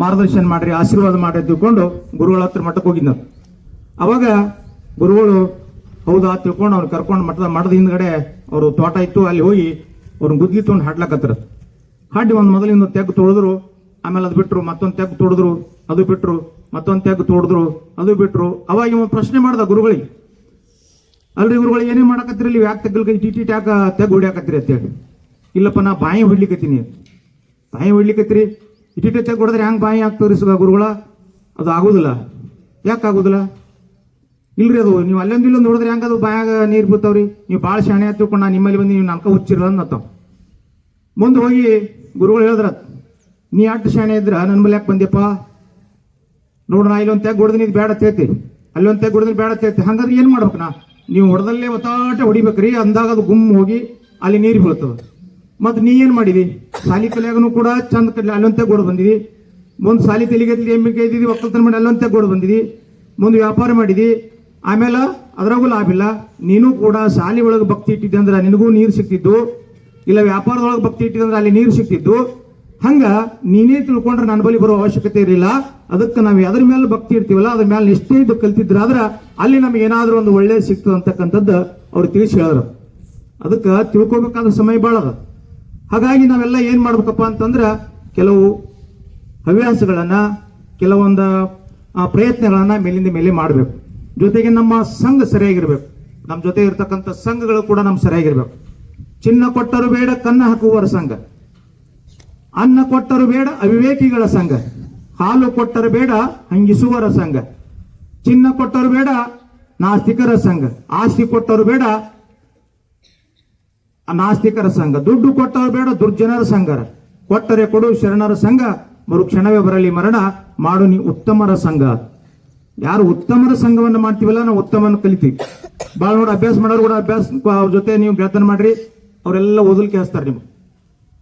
ಮಾರ್ಗದರ್ಶನ ಮಾಡ್ರಿ, ಆಶೀರ್ವಾದ ಮಾಡ್ರಿ ತಿಳ್ಕೊಂಡು ಗುರುಗಳ ಹತ್ರ ಮಠಕ್ಕೆ ಹೋಗಿದ್ದ. ಅವಾಗ ಗುರುಗಳು ಹೌದಾ ತಿಳ್ಕೊಂಡು ಅವ್ರು ಕರ್ಕೊಂಡು ಮಠದ ಹಿಂದ್ಗಡೆ ಅವರು ತೋಟ ಇತ್ತು, ಅಲ್ಲಿ ಹೋಗಿ ಅವ್ರನ್ನ ಗುದ್ಲಿ ತೊಗೊಂಡು ಹಾಡ್ಲಕತ್ತಾರ. ಹಾಡಿ ಒಂದು ಮೊದಲಿಂದ ತೆಗ್ಗು ತೊಳೆದ್ರು, ಆಮೇಲೆ ಅದು ಬಿಟ್ರು, ಮತ್ತೊಂದು ತೆಗ್ಗು ತೊಳೆದ್ರು, ಅದು ಬಿಟ್ರು, ಮತ್ತೊಂದು ತೆಗ್ಗು ತೊಳೆದ್ರು, ಅದು ಬಿಟ್ರು. ಅವಾಗ ಇವ ಪ್ರಶ್ನೆ ಮಾಡ್ದ ಗುರುಗಳಿಗೆ, ಅಲ್ರಿ ಗುರುಗಳು ಏನೇ ಮಾಡಕತ್ತೀರಿ, ನೀವು ಯಾಕೆ ತೆಗ್ಗಲ್ಕ ಇಟ್ಟಿಟ್ಟು ಯಾಕೆ ತೆಗ್ಗು ಹೊಡಿಯಾಕತ್ತೀರಿ ಅಂತೇಳಿ. ಇಲ್ಲಪ್ಪ ನಾ ಬಾಯಿ ಹೊಡ್ಲಿಕತ್ತೀನಿ. ಬಾಯಿ ಹೊಡ್ಲಿಕತ್ತೀರಿ, ಇಟ್ಟಿಟ್ಟು ತೆಗ್ಗು ಹೊಡೆದ್ರೆ ಹೆಂಗೆ ಬಾಯಿ ಆಗ್ತದ್ರಿ ಗುರುಗಳ? ಅದು ಆಗುದಿಲ್ಲ. ಯಾಕೆ ಆಗುದಿಲ್ಲ? ಇಲ್ರಿ ಅದು ನೀವು ಅಲ್ಲೊಂದು ಇಲ್ಲೊಂದು ಹೊಡೆದ್ರೆ ಹೆಂಗೆ ಅದು ಬಾಯಾಗ ನೀರು ಬೀಳ್ತಾವ್ರಿ, ನೀವು ಭಾಳ ಶಾಣೆ ತಿಳ್ಕೊಂಡು ನಾ ನಿಮ್ಮಲ್ಲಿ ಬಂದು ನೀವು ನಾಲ್ಕ ಹುಚ್ಚಿರಲ್ಲ ಅನ್ನತ್ತಾವ. ಮುಂದೆ ಹೋಗಿ ಗುರುಗಳು ಹೇಳಿದ್ರ, ನೀ ಅಟ್ಟು ಶಾಣೆ ಇದ್ರ ನನ್ನ ಮೇಲೆ ಯಾಕೆ ಬಂದ್ಯಪ್ಪ? ನೋಡು ನಾ ಇಲ್ಲೊಂದು ತೆಗ್ ಹೊಡೆದ್ರೆ ಇದು ಬೇಡ ತೇತಿ, ಅಲ್ಲೊಂದು ತೆಗ್ ಹೊಡೆದ್ರೆ ಬೇಡ ತೇತಿ. ಹಂಗಾದ್ರೆ ಏನು ಮಾಡ್ಬೇಕು? ನಾ ನೀವು ಹೊಡೆದಲ್ಲೇ ಒತ್ತಾಟ ಹೊಡಿಬೇಕ್ರಿ, ಅಂದಾಗ ಅದು ಗುಮ್ ಹೋಗಿ ಅಲ್ಲಿ ನೀರು ಬೀಳ್ತದೆ. ಮತ್ತು ನೀ ಏನು ಮಾಡಿದಿ? ಸಾಲಿ ಕಲಿಯಾಗನು ಕೂಡ ಚಂದ ಕಲಿ ಅಲ್ಲೊಂದು ತೆಗ್ ಹೊಡೆದು ಬಂದಿದಿ. ಮುಂದೆ ಸಾಲಿ ತೆಲಿಗೈತಿ ಎಮ್ಮಿಗೆ ಇದ್ದಿದ್ದು ಒಕ್ಕಲ್ತನ ಮಾಡಿ ಅಲ್ಲೊಂದು ತೆಗ್ ಹೊಡೆದು ಬಂದಿದಿ. ಮುಂದೆ ವ್ಯಾಪಾರ ಮಾಡಿದಿ, ಆಮೇಲೆ ಅದ್ರಾಗೂ ಲಾಭ ಇಲ್ಲ. ನೀನು ಕೂಡ ಶಾಲಿ ಒಳಗೆ ಭಕ್ತಿ ಇಟ್ಟಿದ್ದೆ ಅಂದ್ರೆ ನಿನಗೂ ನೀರು ಸಿಕ್ತಿದ್ದು, ಇಲ್ಲ ವ್ಯಾಪಾರದೊಳಗೆ ಭಕ್ತಿ ಇಟ್ಟಿದ್ದೆ ಅಂದ್ರೆ ಅಲ್ಲಿ ನೀರು ಸಿಕ್ತಿದ್ದು. ಹಂಗ ನೀನೇ ತಿಳ್ಕೊಂಡ್ರೆ ನನ್ನ ಬಳಿ ಬರೋ ಅವಶ್ಯಕತೆ ಇರಲಿಲ್ಲ. ಅದಕ್ಕೆ ನಾವು ಅದ್ರ ಮೇಲೆ ಭಕ್ತಿ ಇರ್ತೀವಲ್ಲ, ಅದ್ರ ಮೇಲೆ ನಿಷ್ಠೆ ಇದ್ದು ಕಲ್ತಿದ್ರಾದ್ರೆ ಅಲ್ಲಿ ನಮ್ಗೆ ಏನಾದ್ರೂ ಒಂದು ಒಳ್ಳೆ ಸಿಕ್ತದೆ ಅಂತಕ್ಕಂಥದ್ದು ಅವ್ರು ತಿಳಿಸಿ ಹೇಳಿದ್ರು. ಅದಕ್ಕೆ ತಿಳ್ಕೊಬೇಕಾದ ಸಮಯ ಭಾಳ ಅದ. ಹಾಗಾಗಿ ನಾವೆಲ್ಲ ಏನ್ ಮಾಡ್ಬೇಕಪ್ಪ ಅಂತಂದ್ರೆ ಕೆಲವು ಹವ್ಯಾಸಗಳನ್ನ, ಕೆಲವೊಂದು ಪ್ರಯತ್ನಗಳನ್ನ ಮೇಲಿಂದ ಮೇಲೆ ಮಾಡಬೇಕು. ಜೊತೆಗೆ ನಮ್ಮ ಸಂಘ ಸರಿಯಾಗಿರ್ಬೇಕು. ನಮ್ಮ ಜೊತೆ ಇರ್ತಕ್ಕಂಥ ಸಂಘಗಳು ಕೂಡ ನಮ್ ಸರಿಯಾಗಿರ್ಬೇಕು. ಚಿನ್ನ ಕೊಟ್ಟರು ಬೇಡ ಕನ್ನ ಹಾಕುವವರ ಸಂಘ, ಅನ್ನ ಕೊಟ್ಟರು ಬೇಡ ಅವಿವೇಕಿಗಳ ಸಂಘ, ಹಾಲು ಕೊಟ್ಟರು ಬೇಡ ಹಂಗಿಸುವರ ಸಂಘ, ಚಿನ್ನ ಕೊಟ್ಟರು ಬೇಡ ನಾಸ್ತಿಕರ ಸಂಘ, ಆಸ್ತಿ ಕೊಟ್ಟರು ಬೇಡ ನಾಸ್ತಿಕರ ಸಂಘ, ದುಡ್ಡು ಕೊಟ್ಟರು ಬೇಡ ದುರ್ಜನರ ಸಂಘ, ಕೊಟ್ಟರೆ ಕೊಡು ಶರಣರ ಸಂಘ, ಮರುಕ್ಷಣವೇ ಬರಲಿ ಮರಣ ಮಾಡು ನೀ ಉತ್ತಮರ ಸಂಘ. ಯಾರು ಉತ್ತಮರ ಸಂಘವನ್ನು ಮಾಡ್ತೀವಲ್ಲ ನಾವು ಉತ್ತಮವನ್ನು ಕಲಿತೀವಿ. ಭಾಳ ನೋಡಿ ಅಭ್ಯಾಸ ಮಾಡೋರು ಕೂಡ ಅವ್ರ ಜೊತೆ ನೀವು ಗೆಳತನ ಮಾಡ್ರಿ, ಅವರೆಲ್ಲ ಓದಲಿಕ್ಕೆ ಹಚ್ತಾರೆ. ನಿಮ್ಗೆ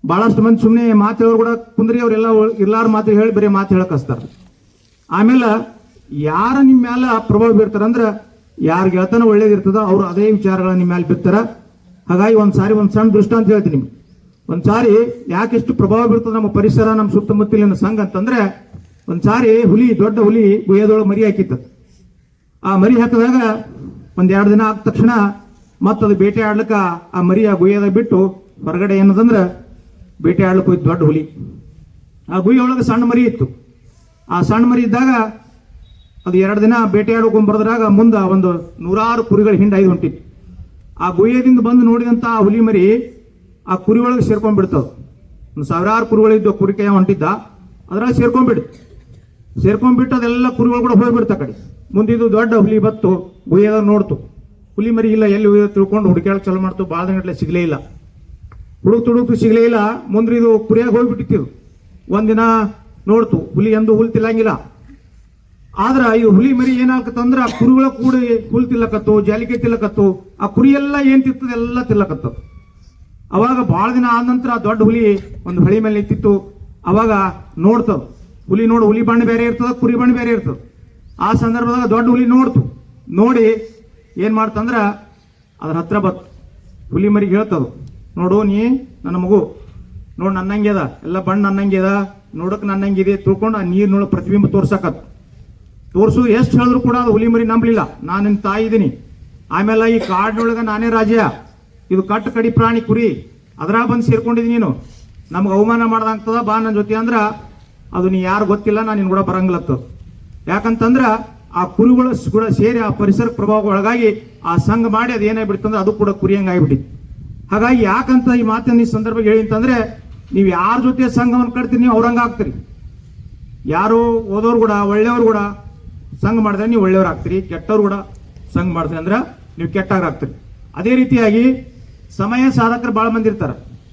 ಬಹಳಷ್ಟು ಮಂದಿ ಸುಮ್ಮನೆ ಮಾತು ಹೇಳೋರು ಕೂಡ ಕುಂದ್ರಿ, ಅವರೆಲ್ಲ ಇರ್ಲಾರ ಮಾತು ಹೇಳಿ ಬರೀ ಮಾತು ಹೇಳಕ್ ಹಚ್ತಾರೆ. ಆಮೇಲೆ ಯಾರ ನಿಮ್ಮ ಮ್ಯಾಲ ಪ್ರಭಾವ ಬೀರ್ತಾರಂದ್ರೆ, ಯಾರ ಗೆಳತನ ಒಳ್ಳೇದಿರ್ತದ ಅವ್ರು ಅದೇ ವಿಚಾರಗಳನ್ನ ನಿಮ್ಮ ಮ್ಯಾಲ ಬಿತ್ತಾರ. ಹಾಗಾಗಿ ಒಂದ್ ಸಣ್ಣ ದೃಷ್ಟಾಂತ ಹೇಳ್ತೀನಿ ನಿಮ್ಗೆ. ಒಂದ್ಸಾರಿ ಯಾಕೆಷ್ಟು ಪ್ರಭಾವ ಬೀರ್ತದೆ ನಮ್ಮ ಪರಿಸರ, ನಮ್ಮ ಸುತ್ತಮುತ್ತಲಿನ ಸಂಘ ಅಂತಂದ್ರೆ, ಒಂದ್ಸಾರಿ ಹುಲಿ, ದೊಡ್ಡ ಹುಲಿ ಗುಹೆದೊಳಗೆ ಮರಿ ಹಾಕಿತ್ತು. ಆ ಮರಿ ಹಾಕಿದಾಗ ಒಂದೆರಡು ದಿನ ಆದ ತಕ್ಷಣ ಮತ್ತದು ಬೇಟೆ ಆಡ್ಲಿಕ್ಕ ಆ ಮರಿ ಆ ಗುಹೆದಾಗ ಬಿಟ್ಟು ಹೊರಗಡೆ ಏನದಂದ್ರೆ ಬೇಟೆ ಆಡ್ಲಿಕ್ಕೆ ಹೋಯ್ತು ದೊಡ್ಡ ಹುಲಿ. ಆ ಗುಹೆ ಒಳಗೆ ಸಣ್ಣ ಮರಿ ಇತ್ತು. ಆ ಸಣ್ಣ ಮರಿ ಇದ್ದಾಗ ಅದು 2 ದಿನ ಬೇಟೆ ಆಡ್ಕೊಂಡು ಬರದ್ರಾಗ ಮುಂದೆ ಒಂದು 100 ಕುರಿಗಳ ಹಿಂಡ ಐದು ಹೊಂಟಿತ್ತು. ಆ ಗುಹೆದಿಂದ ಬಂದು ನೋಡಿದಂತ ಆ ಹುಲಿ ಮರಿ ಆ ಕುರಿ ಒಳಗೆ ಸೇರ್ಕೊಂಡ್ಬಿಡ್ತದ. ಒಂದು 1000 ಕುರಿಗಳಿದ್ದು ಕುರಿ ಕೈ ಹೊಂಟಿದ್ದ, ಅದ್ರಾಗ ಸೇರ್ಕೊಂಡ್ಬಿಟ್ಟು ಅದೆಲ್ಲ ಕುರಿಗಳು ಕೂಡ ಹೋಗ್ಬಿಡ್ತ ಕಡೆ. ಮುಂದಿದ್ದು ದೊಡ್ಡ ಹುಲಿ ಬತ್ತು ಗುಹೆದಾಗ ನೋಡ್ತು, ಹುಲಿ ಮರಿ ಇಲ್ಲ, ಎಲ್ಲಿ ತಿಳ್ಕೊಂಡು ಹುಡುಕ್ಯಾಳಕ್ ಚಲೋ ಮಾಡ್ತು. ಭಾಳ ಗಂಟಲೆ ಸಿಗ್ಲೇ ಇಲ್ಲ, ಹುಡುಕ್ತು ಸಿಗ್ಲೇ ಇಲ್ಲ. ಮುಂದ್ರಿ ಇದು ಕುರಿಯಾಗ ಹೋಗ್ಬಿಟ್ಟಿತ್ತು. ಒಂದಿನ ನೋಡ್ತು ಹುಲಿ ಎಂದು ಹುಲ್ ತಿಲ್ಲಂಗಿಲ್ಲ. ಆದ್ರ ಈ ಹುಲಿ ಮರಿ ಏನಾಗತ್ತಂದ್ರ ಆ ಕುರಿಗಳ ಕೂಡಿ ಹುಲ್ ತಿಲ್ಲಕತ್ತು, ಜಾಲಿಕೆ ತಿಲ್ಲಕತ್ತು, ಆ ಕುರಿ ಎಲ್ಲ ಏನ್ ತಿರ್ತದ ಎಲ್ಲ ತಿಲ್ಲಕತ್ತು. ಅವಾಗ ಬಹಳ ದಿನ ಆದ ನಂತರ ಆ ದೊಡ್ಡ ಹುಲಿ ಒಂದು ಹೊಳಿ ಮೇಲೆ ನಿಂತಿತ್ತು. ಅವಾಗ ನೋಡ್ತದ, ಹುಲಿ ನೋಡು, ಹುಲಿ ಬಣ್ಣ ಬೇರೆ ಇರ್ತದ, ಕುರಿ ಬಣ್ಣ ಬೇರೆ ಇರ್ತದ. ಆ ಸಂದರ್ಭದಾಗ ದೊಡ್ಡ ಹುಲಿ ನೋಡ್ತು, ನೋಡಿ ಏನ್ ಮಾಡ್ತಂದ್ರ ಅದ್ರ ಹತ್ರ ಬತ್ ಹುಲಿ ಮರಿಗೆ ಹೇಳ್ತದ, ನೋಡು ನೀ ನನ್ನ ಮಗು, ನೋಡು ನನ್ನಂಗೆ ಅದ, ಎಲ್ಲ ಬಣ್ಣ ನನ್ನಂಗೆ ಅದ, ನೋಡಕ್ ನನ್ನಂಗಿದೆ ತಿಳ್ಕೊಂಡು ಆ ನೀರಿನೊಳಗೆ ಪ್ರತಿಬಿಂಬ ತೋರ್ಸಕತ್. ತೋರ್ಸುದು ಎಷ್ಟು ಹೇಳಿದ್ರು ಕೂಡ ಅದು ಹುಲಿ ಮರಿ ನಂಬಲಿಲ್ಲ. ನಾನು ನಿನ್ನ ತಾಯಿ ಇದ್ದೀನಿ, ಆಮೇಲೆ ಈ ಕಾಡಿನೊಳಗೆ ನಾನೇ ರಾಜ್ಯ, ಇದು ಕಟ್ಟು ಕಡಿ ಪ್ರಾಣಿ ಕುರಿ, ಅದ್ರ ಬಂದು ಸೇರ್ಕೊಂಡಿದ್ದೀನಿ, ನೀನು ನಮ್ಗೆ ಅವಮಾನ ಮಾಡ್ದಾಗ್ತದ, ಬಾ ನನ್ನ ಜೊತೆ ಅಂದ್ರ ಅದು ನೀ ಯಾರು ಗೊತ್ತಿಲ್ಲ, ನಾನು ನಿನ್ ಕೂಡ ಬರಂಗಿಲ್ಲತ್ತದ. ಯಾಕಂತಂದ್ರ ಆ ಕುರಿಗಳು ಕೂಡ ಸೇರಿ ಆ ಪರಿಸರ ಪ್ರಭಾವ ಒಳಗಾಗಿ ಆ ಸಂಘ ಮಾಡಿ ಅದು ಏನಾಗ್ಬಿಡ್ತಂದ್ರೆ ಅದು ಕೂಡ ಕುರಿ ಹಂಗಾಗ್ಬಿಟ್ಟಿತ್ತು. ಹಾಗಾಗಿ ಯಾಕಂತ ಈ ಮಾತನ್ನ ಈ ಸಂದರ್ಭ ಹೇಳಿ ಅಂತಂದ್ರೆ, ನೀವು ಯಾರ ಜೊತೆ ಸಂಘವನ್ನು ಕಟ್ತೀರಿ ನೀವು ಅವ್ರಂಗ ಆಗ್ತೀರಿ. ಯಾರು ಓದೋರು ಕೂಡ ಒಳ್ಳೆಯವ್ರು ಕೂಡ ಸಂಘ ಮಾಡಿದ್ರೆ ನೀವು ಒಳ್ಳೆಯವ್ರು ಆಗ್ತೀರಿ, ಕೆಟ್ಟವ್ರು ಕೂಡ ಸಂಘ ಮಾಡಿದ್ರೆ ಅಂದ್ರೆ ನೀವು ಕೆಟ್ಟವ್ರು ಆಗ್ತೀರಿ. ಅದೇ ರೀತಿಯಾಗಿ ಸಮಯ ಸಾಧಕರು ಭಾಳ ಮಂದಿ ಇರ್ತಾರ.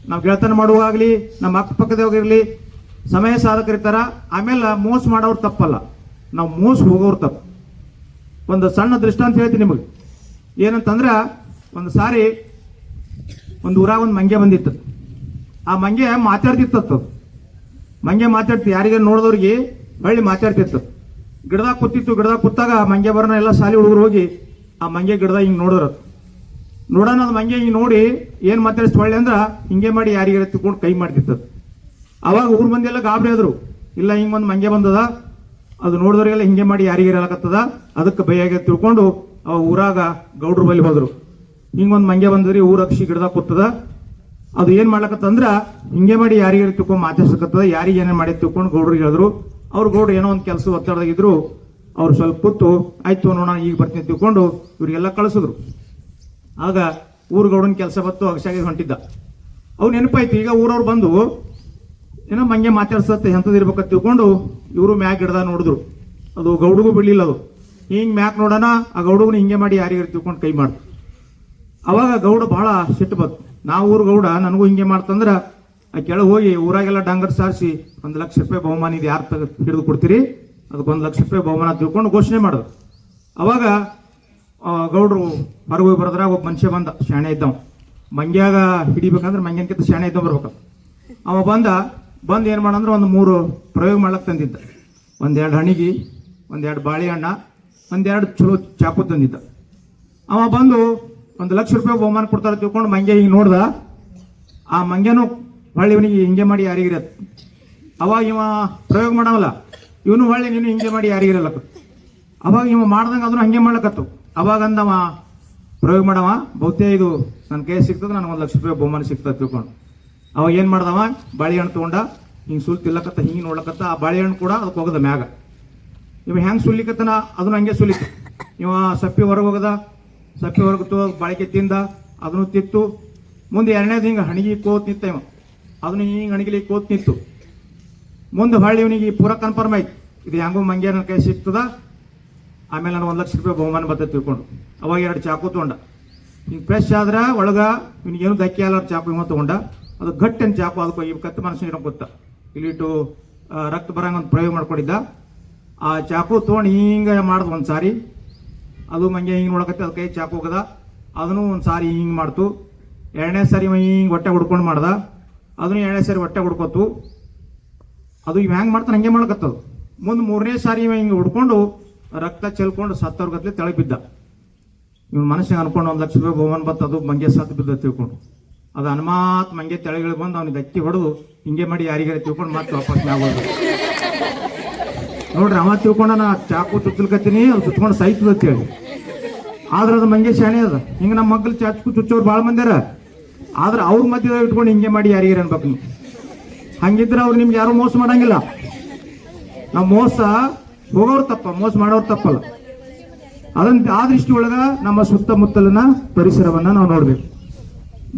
ನಾವು ಗೆಳತನ ಮಾಡುವಾಗಲಿ ನಮ್ಮ ಅಕ್ಕಪಕ್ಕದವಾಗಿರ್ಲಿ ಸಮಯ ಸಾಧಕರು ಇರ್ತಾರ. ಆಮೇಲೆ ಮೋಸ ಮಾಡೋರು ತಪ್ಪಲ್ಲ, ನಾವು ಮೋಸ ಹೋಗೋರು ತಪ್ಪು. ಒಂದು ಸಣ್ಣ ದೃಷ್ಟಾಂತ ಹೇಳ್ತೀನಿ ನಿಮಗೆ. ಏನಂತಂದ್ರ ಒಂದು ಸಾರಿ ಒಂದು ಊರಾಗ ಒಂದು ಮಂಗೆ ಬಂದಿತ್ತು. ಆ ಮಂಗೆ ಮಾತಾಡ್ತಿತ್ತು. ಮಂಗೆ ಮಾತಾಡ್ತಿ ಯಾರಿಗೆ ನೋಡಿದವ್ರಿಗೆ ಹೊಳ್ಳಿ ಮಾತಾಡ್ತಿತ್ತು. ಗಿಡದಾಗ ಕೂತಿತ್ತು. ಗಿಡದಾಗ ಕೂತಾಗ ಮಂಗೆ ಬರೋಣ ಎಲ್ಲ ಶಾಲೆ ಹುಡುಗರು ಹೋಗಿ ಆ ಮಂಗೆ ಗಿಡದಾಗ ಹಿಂಗೆ ನೋಡಿದ್ರು. ನೋಡೋಣ ಅದು ಮಂಗೆ ಹಿಂಗೆ ನೋಡಿ ಏನು ಮಾತಾಡಿಸ್ ಹೊಳ್ಳಿ ಅಂದ್ರ ಹಿಂಗೆ ಮಾಡಿ ಯಾರಿಗಾರ ತಿಳ್ಕೊಂಡು ಕೈ ಮಾಡ್ತಿತ್ತು. ಅವಾಗ ಊರ್ ಮಂದಿ ಎಲ್ಲ ಗಾಬರಿ ಆದ್ರು, ಇಲ್ಲ ಹಿಂಗೆ ಒಂದು ಮಂಗೆ ಬಂದದ, ಅದು ನೋಡಿದವ್ರಿಗೆಲ್ಲ ಹಿಂಗೆ ಮಾಡಿ ಯಾರಿಗಾರ ಹೇಳಕತ್ತದ, ಅದಕ್ಕೆ ಭಯ ತಿಳ್ಕೊಂಡು ಅವ ಊರಾಗ ಗೌಡ್ರ ಬಳಿ ಹೋದ್ರು. ಹಿಂಗೊಂದು ಮಂಗೆ ಬಂದ್ರಿ ಊರ ಅಕ್ಷಿ ಗಿಡದಾಗ ಕೂತದ, ಅದು ಏನ್ ಮಾಡ್ಲಕತ್ತಂದ್ರ ಹಿಂಗೆ ಮಾಡಿ ಯಾರಿಗಾರ ತಿಳ್ಕೊಂಡು ಮಾತಾಡ್ಸಕತ್ತದ, ಯಾರಿಗೆ ಏನೇನ್ ಮಾಡಿ ತಿಳ್ಕೊಂಡು ಗೌಡ್ರಿಗೆ ಹೇಳಿದ್ರು. ಅವ್ರು ಗೌಡ್ರು ಏನೋ ಒಂದು ಕೆಲಸ ಒತ್ತಡದಾಗಿದ್ರು. ಅವ್ರು ಸ್ವಲ್ಪ ಕೂತು ಆಯ್ತು ನೋಡೋಣ ಈಗ ಬರ್ತೀನಿ ತಿಳ್ಕೊಂಡು ಇವ್ರಿಗೆಲ್ಲ ಕಳಿಸಿದ್ರು. ಆಗ ಊರ್ ಗೌಡನ ಕೆಲಸ ಬತ್ತು, ಅಗಸಾಗಿ ಹೊಂಟಿದ್ದ. ಅವ್ನು ನೆನಪಾಯ್ತು, ಈಗ ಊರವ್ರು ಬಂದು ಏನೋ ಮಂಗೆ ಮಾತಾಡ್ಸತ್ತೆ ಎಂಥದ್ದು ಇರ್ಬೇಕಂತ ತಿಳ್ಕೊಂಡು ಇವರು ಮ್ಯಾಕ್ ಗಿಡದಾಗ ನೋಡಿದ್ರು. ಅದು ಗೌಡಗೂ ಬಿಡ್ಲಿಲ್ಲ. ಅದು ಹಿಂಗ್ ಮ್ಯಾಕ್ ನೋಡೋಣ, ಆ ಗೌಡಗೂ ಹಿಂಗೆ ಮಾಡಿ ಯಾರಿಗಾರ ತಿಳ್ಕೊಂಡು ಕೈ ಮಾಡ್ತು. ಅವಾಗ ಗೌಡ ಬಹಳ ಸಿಟ್ಟು ಬಂತು. ನಾವು ಊರ್ ಗೌಡ ನನಗೂ ಹಿಂಗೆ ಮಾಡ್ತಂದ್ರ ಆ ಕೆಳಗೆ ಹೋಗಿ ಊರಾಗೆಲ್ಲ ಡಂಗರ್ ಸಾರಿಸಿ 1 ಲಕ್ಷ ರೂಪಾಯಿ ಬಹುಮಾನ ಇದು ಯಾರು ಹಿಡಿದು ಕೊಡ್ತೀರಿ, ಅದಕ್ಕೆ 1 ಲಕ್ಷ ರೂಪಾಯಿ ಬಹುಮಾನ ತಿಳ್ಕೊಂಡು ಘೋಷಣೆ ಮಾಡೋದು. ಅವಾಗ ಗೌಡ್ರು ಹೊರಗೆ ಹೋಗಿ ಬರೋದ್ರಾಗ ಒಬ್ಬ ಮನುಷ್ಯ ಬಂದ, ಶಾಣೆ ಇದ್ದವ. ಮಂಗ್ಯಾಗ ಹಿಡಿಬೇಕಂದ್ರೆ ಮಂಗ್ಯನ್ಕಿಂತ ಶಾಣೆ ಇದ್ದವ ಬರ್ಬೇಕು. ಅವ ಬಂದು ಏನು ಮಾಡಂದ್ರೆ ಒಂದು 3 ಪ್ರಯೋಗ ಮಾಡ್ಲಕ್ಕೆ ತಂದಿದ್ದ. 1-2 ಹಣಿಗಿ, 1-2 ಬಾಳೆಹಣ್ಣ, 1-2 ಚಲೋ ಚಾಕು ತಂದಿದ್ದ. ಅವ ಬಂದು 1 ಲಕ್ಷ ರೂಪಾಯಿ ಬಹುಮಾನ ಕೊಡ್ತಾರೆ ತಿಳ್ಕೊಂಡು ಮಂಗೆ ಹಿಂಗೆ ನೋಡ್ದ. ಆ ಮಂಗ್ಯನು ಹೊಳ್ಳಿ ಇವನಿಗೆ ಹಿಂಗೆ ಮಾಡಿ ಯಾರಿಗಿರತ್. ಅವಾಗ ಇವ ಪ್ರಯೋಗ ಮಾಡವಲ್ಲ, ಇವನು ಹೊಳ್ಳಿ ನೀನು ಹಿಂಗೆ ಮಾಡಿ ಯಾರಿಗಿರಲ್ಲ. ಅವಾಗ ಇವ ಮಾಡ್ದಂಗೆ ಅದನ್ನು ಹಂಗೆ ಮಾಡ್ಲಕತ್ತು. ಅವಾಗ ಅಂದವ ಪ್ರಯೋಗ ಮಾಡವ, ಬಹುತೇಕ ಇದು ನನ್ನ ಕೈ ಸಿಗ್ತದೆ, ನನಗೆ 1 ಲಕ್ಷ ರೂಪಾಯಿ ಬಹುಮಾನ ಸಿಗ್ತದೆ ತಿಳ್ಕೊಂಡು. ಅವಾಗ ಏನ್ ಮಾಡ್ದವ, ಬಾಳೆಹಣ್ಣು ತಗೊಂಡ ಹಿಂಗೆ ಸುಲ್ ತಿಲ್ಲಕತ್ತ, ಹಿಂಗೆ ನೋಡ್ಲಕತ್ತ. ಆ ಬಾಳೆಹಣ್ಣು ಕೂಡ ಅದಕ್ಕೆ ಹೋಗದ ಮ್ಯಾಗ. ಇವ ಹೆಂಗೆ ಸುಲಿಕತ್ತನ ಅದನ್ನು ಹಂಗೆ ಸುಲಿತು. ಇವ ಸಪ್ಪಿ ಹೊರಗೆ ಹೋಗದ, ಸಪ್ಪಿ ಹೊರಗೆ ಬಾಳಿಕೆ ತಿಂದ, ಅದನ್ನು ತಿತ್ತು. ಮುಂದೆ 2ನೇದು ಹಿಂಗೆ ಹಣಿಗಿ ಕೋತ್ ನಿಂತ ಇವ, ಅದನ್ನು ಹಿಂಗೆ ಹಣಿಗಿಲಿ ಕೋತ್ ನಿಂತು. ಮುಂದೆ ಹೊಳ್ಳಿ ಇವನಿಗೆ ಪೂರ ಕನ್ಫರ್ಮ್ ಆಯ್ತು, ಇದು ಹೆಂಗೋ ಮಂಗೆ ನನ್ನ ಕೈ ಸಿಗ್ತದ, ಆಮೇಲೆ ನಾನು 1 ಲಕ್ಷ ರೂಪಾಯಿ ಬಹುಮಾನ ಬರ್ತದೆ ತಿಳ್ಕೊಂಡು. ಅವಾಗ 2 ಚಾಕು ತಗೊಂಡ. ಹಿಂಗೆ ಫ್ರೆಶ್ ಆದ್ರೆ ಒಳಗ ಇವನಿಗೇನು ಧಕ್ಕೆ ಅಲ್ಲ, ಚಾಕು ಇವ ತಗೊಂಡ. ಅದು ಗಟ್ಟೆನ್ ಚಾಕು, ಅದಕ್ಕೆ ಈ ಕತ್ತು ಮನುಷ್ಯನಿಗೆ ಗೊತ್ತ, ಇಲ್ಲಿಟ್ಟು ರಕ್ತ ಬರಂಗ ಒಂದು ಪ್ರಯೋಗ ಮಾಡ್ಕೊಂಡಿದ್ದ. ಆ ಚಾಕು ತೊಗೊಂಡು ಹಿಂಗೆ ಮಾಡ್ದು ಒಂದು ಸಾರಿ, ಅದು ಮಂಗೆ ಹಿಂಗೆ ನೋಡಕತ್ತೆ, ಅದು ಕೈ ಚಾಕು ಹೋಗದ. ಅದನ್ನು ಒಂದು ಸಾರಿ ಹಿಂಗೆ ಮಾಡ್ತು. 2ನೇ ಸಾರಿ ಹಿಂಗೆ ಹೊಟ್ಟೆ ಹುಡ್ಕೊಂಡು ಮಾಡ್ದ, ಅದನ್ನು 2ನೇ ಸಾರಿ ಹೊಟ್ಟೆ ಹುಡ್ಕೋತು. ಅದು ಇವ್ ಹೆಂಗೆ ಮಾಡ್ತಾನೆ ಹಂಗೆ ಮಾಡ್ಕತ್ತದು. ಮುಂದೆ 3ನೇ ಸಾರಿ ಇವ ಹಿಂಗೆ ಹುಡ್ಕೊಂಡು ರಕ್ತ ಚೆಲ್ಕೊಂಡು ಸತ್ತವ್ರ ಗತ್ಲೆ ತೆಳಗೆ ಬಿದ್ದ. ಇವ್ ಮನುಷ್ಯ ಅನ್ಕೊಂಡು 1 ಲಕ್ಷ ರೂಪಾಯಿ ಬಹುಮಾನ ಬತ್ತ, ಅದು ಮಂಗೆ ಸತ್ತು ಬಿದ್ದ ತಿಳ್ಕೊಂಡು. ಅದು ಅನುಮಾತ್ ಮಂಗೆ ತೆಳಗಿಳಿ ಬಂದು ಅವ್ನಿಗೆ ದಕ್ಕಿ ಹೊಡೆದು ಹಿಂಗೆ ಮಾಡಿ ಯಾರಿಗಾರ ತಿಳ್ಕೊಂಡು ಮತ್ತೆ ವಾಪಸ್ ಆಗೋದು. ನೋಡ್ರಿ, ಅವ ತಿಳ್ಕೊಂಡ ನಾ ಚಾಕು ಚುಚ್ಚಲ್ಕತ್ತೀನಿ, ಅದು ಚುಚ್ಕೊಂಡು ಸಾಯ್ತದ ಅಂತೇಳಿ. ಆದ್ರೆ ಅದು ಮಂಗೆ ಶಾಣೆ ಅದ. ಹಿಂಗೆ ನಮ್ಮ ಮಗ್ಳು ಚಾಕು ಚುಚ್ಚೋರು ಭಾಳ ಮಂದಿರ. ಆದ್ರೆ ಅವ್ರ ಮಧ್ಯದಾಗ ಇಟ್ಕೊಂಡು ಹಿಂಗೆ ಮಾಡಿ ಯಾರಿಗಾರ ಅನ್ಬೇಕು ನೀವು. ಹಂಗಿದ್ರೆ ಅವ್ರು ನಿಮ್ಗೆ ಯಾರು ಮೋಸ ಮಾಡಂಗಿಲ್ಲ. ನಾವು ಮೋಸ ಹೋಗೋರು ತಪ್ಪ, ಮೋಸ ಮಾಡೋರು ತಪ್ಪಲ್ಲ. ಅದನ್ನ ಆ ದೃಷ್ಟಿ ಒಳಗ ನಮ್ಮ ಸುತ್ತಮುತ್ತಲಿನ ಪರಿಸರವನ್ನ ನಾವು ನೋಡ್ಬೇಕು.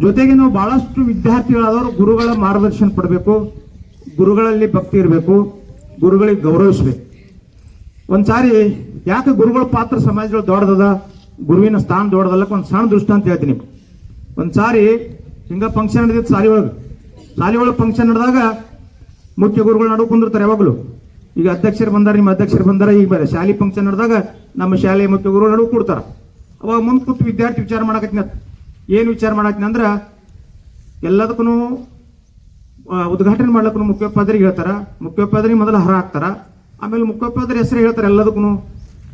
ಜೊತೆಗೆ ನಾವು ಬಹಳಷ್ಟು ವಿದ್ಯಾರ್ಥಿಗಳಾದವರು ಗುರುಗಳ ಮಾರ್ಗದರ್ಶನ ಪಡಬೇಕು, ಗುರುಗಳಲ್ಲಿ ಭಕ್ತಿ ಇರಬೇಕು, ಗುರುಗಳಿಗೆ ಗೌರವಿಸ್ಬೇಕು. ಒಂದ್ಸಾರಿ ಯಾಕೆ ಗುರುಗಳ ಪಾತ್ರ ಸಮಾಜಗಳು ದೊಡ್ಡದ, ಗುರುವಿನ ಸ್ಥಾನ ದೊಡ್ಡದಲ್ಲಕ್ಕೆ ಒಂದು ಸಣ್ಣ ದೃಷ್ಟಾಂತ ಹೇಳ್ತೀನಿ. ಒಂದ್ಸಾರಿ ಹಿಂಗ ಫಂಕ್ಷನ್ ನಡೆದಿತ್ತು ಶಾಲೆ ಒಳಗೆ ಫಂಕ್ಷನ್ ನಡೆದಾಗ ಮುಖ್ಯ ಗುರುಗಳು ನಡು ಕುಂದಿರ್ತಾರೆ ಯಾವಾಗಲೂ. ಈಗ ಅಧ್ಯಕ್ಷರು ಬಂದಾರ, ನಿಮ್ಮ ಅಧ್ಯಕ್ಷರು ಬಂದಾರ, ಈಗ ಬೇರೆ ಶಾಲೆ ಫಂಕ್ಷನ್ ನಡೆದಾಗ ನಮ್ಮ ಶಾಲೆ ಮುಖ್ಯ ಗುರು ನಡುವೆ ಕೊಡ್ತಾರ. ಅವಾಗ ಮುಂದೆ ಕೂತು ವಿದ್ಯಾರ್ಥಿ ವಿಚಾರ ಮಾಡಕತ್ತೀನಿ. ಏನು ವಿಚಾರ ಮಾಡತ್ತೀನಿ ಅಂದ್ರೆ ಎಲ್ಲದಕ್ಕೂ ಉದ್ಘಾಟನೆ ಮಾಡ್ಲಕ್ಕೂ ಮುಖ್ಯೋಪಾಧ್ಯಾಯರಿಗೆ ಹೇಳ್ತಾರ. ಮುಖ್ಯೋಪಾಧ್ಯಾಯರಿಗೆ ಮೊದಲು ಹರ ಹಾಕ್ತಾರ, ಆಮೇಲೆ ಮುಖ್ಯೋಪಾಧ್ಯಾಯರ ಹೆಸರು ಹೇಳ್ತಾರೆ. ಎಲ್ಲದಕ್ಕೂ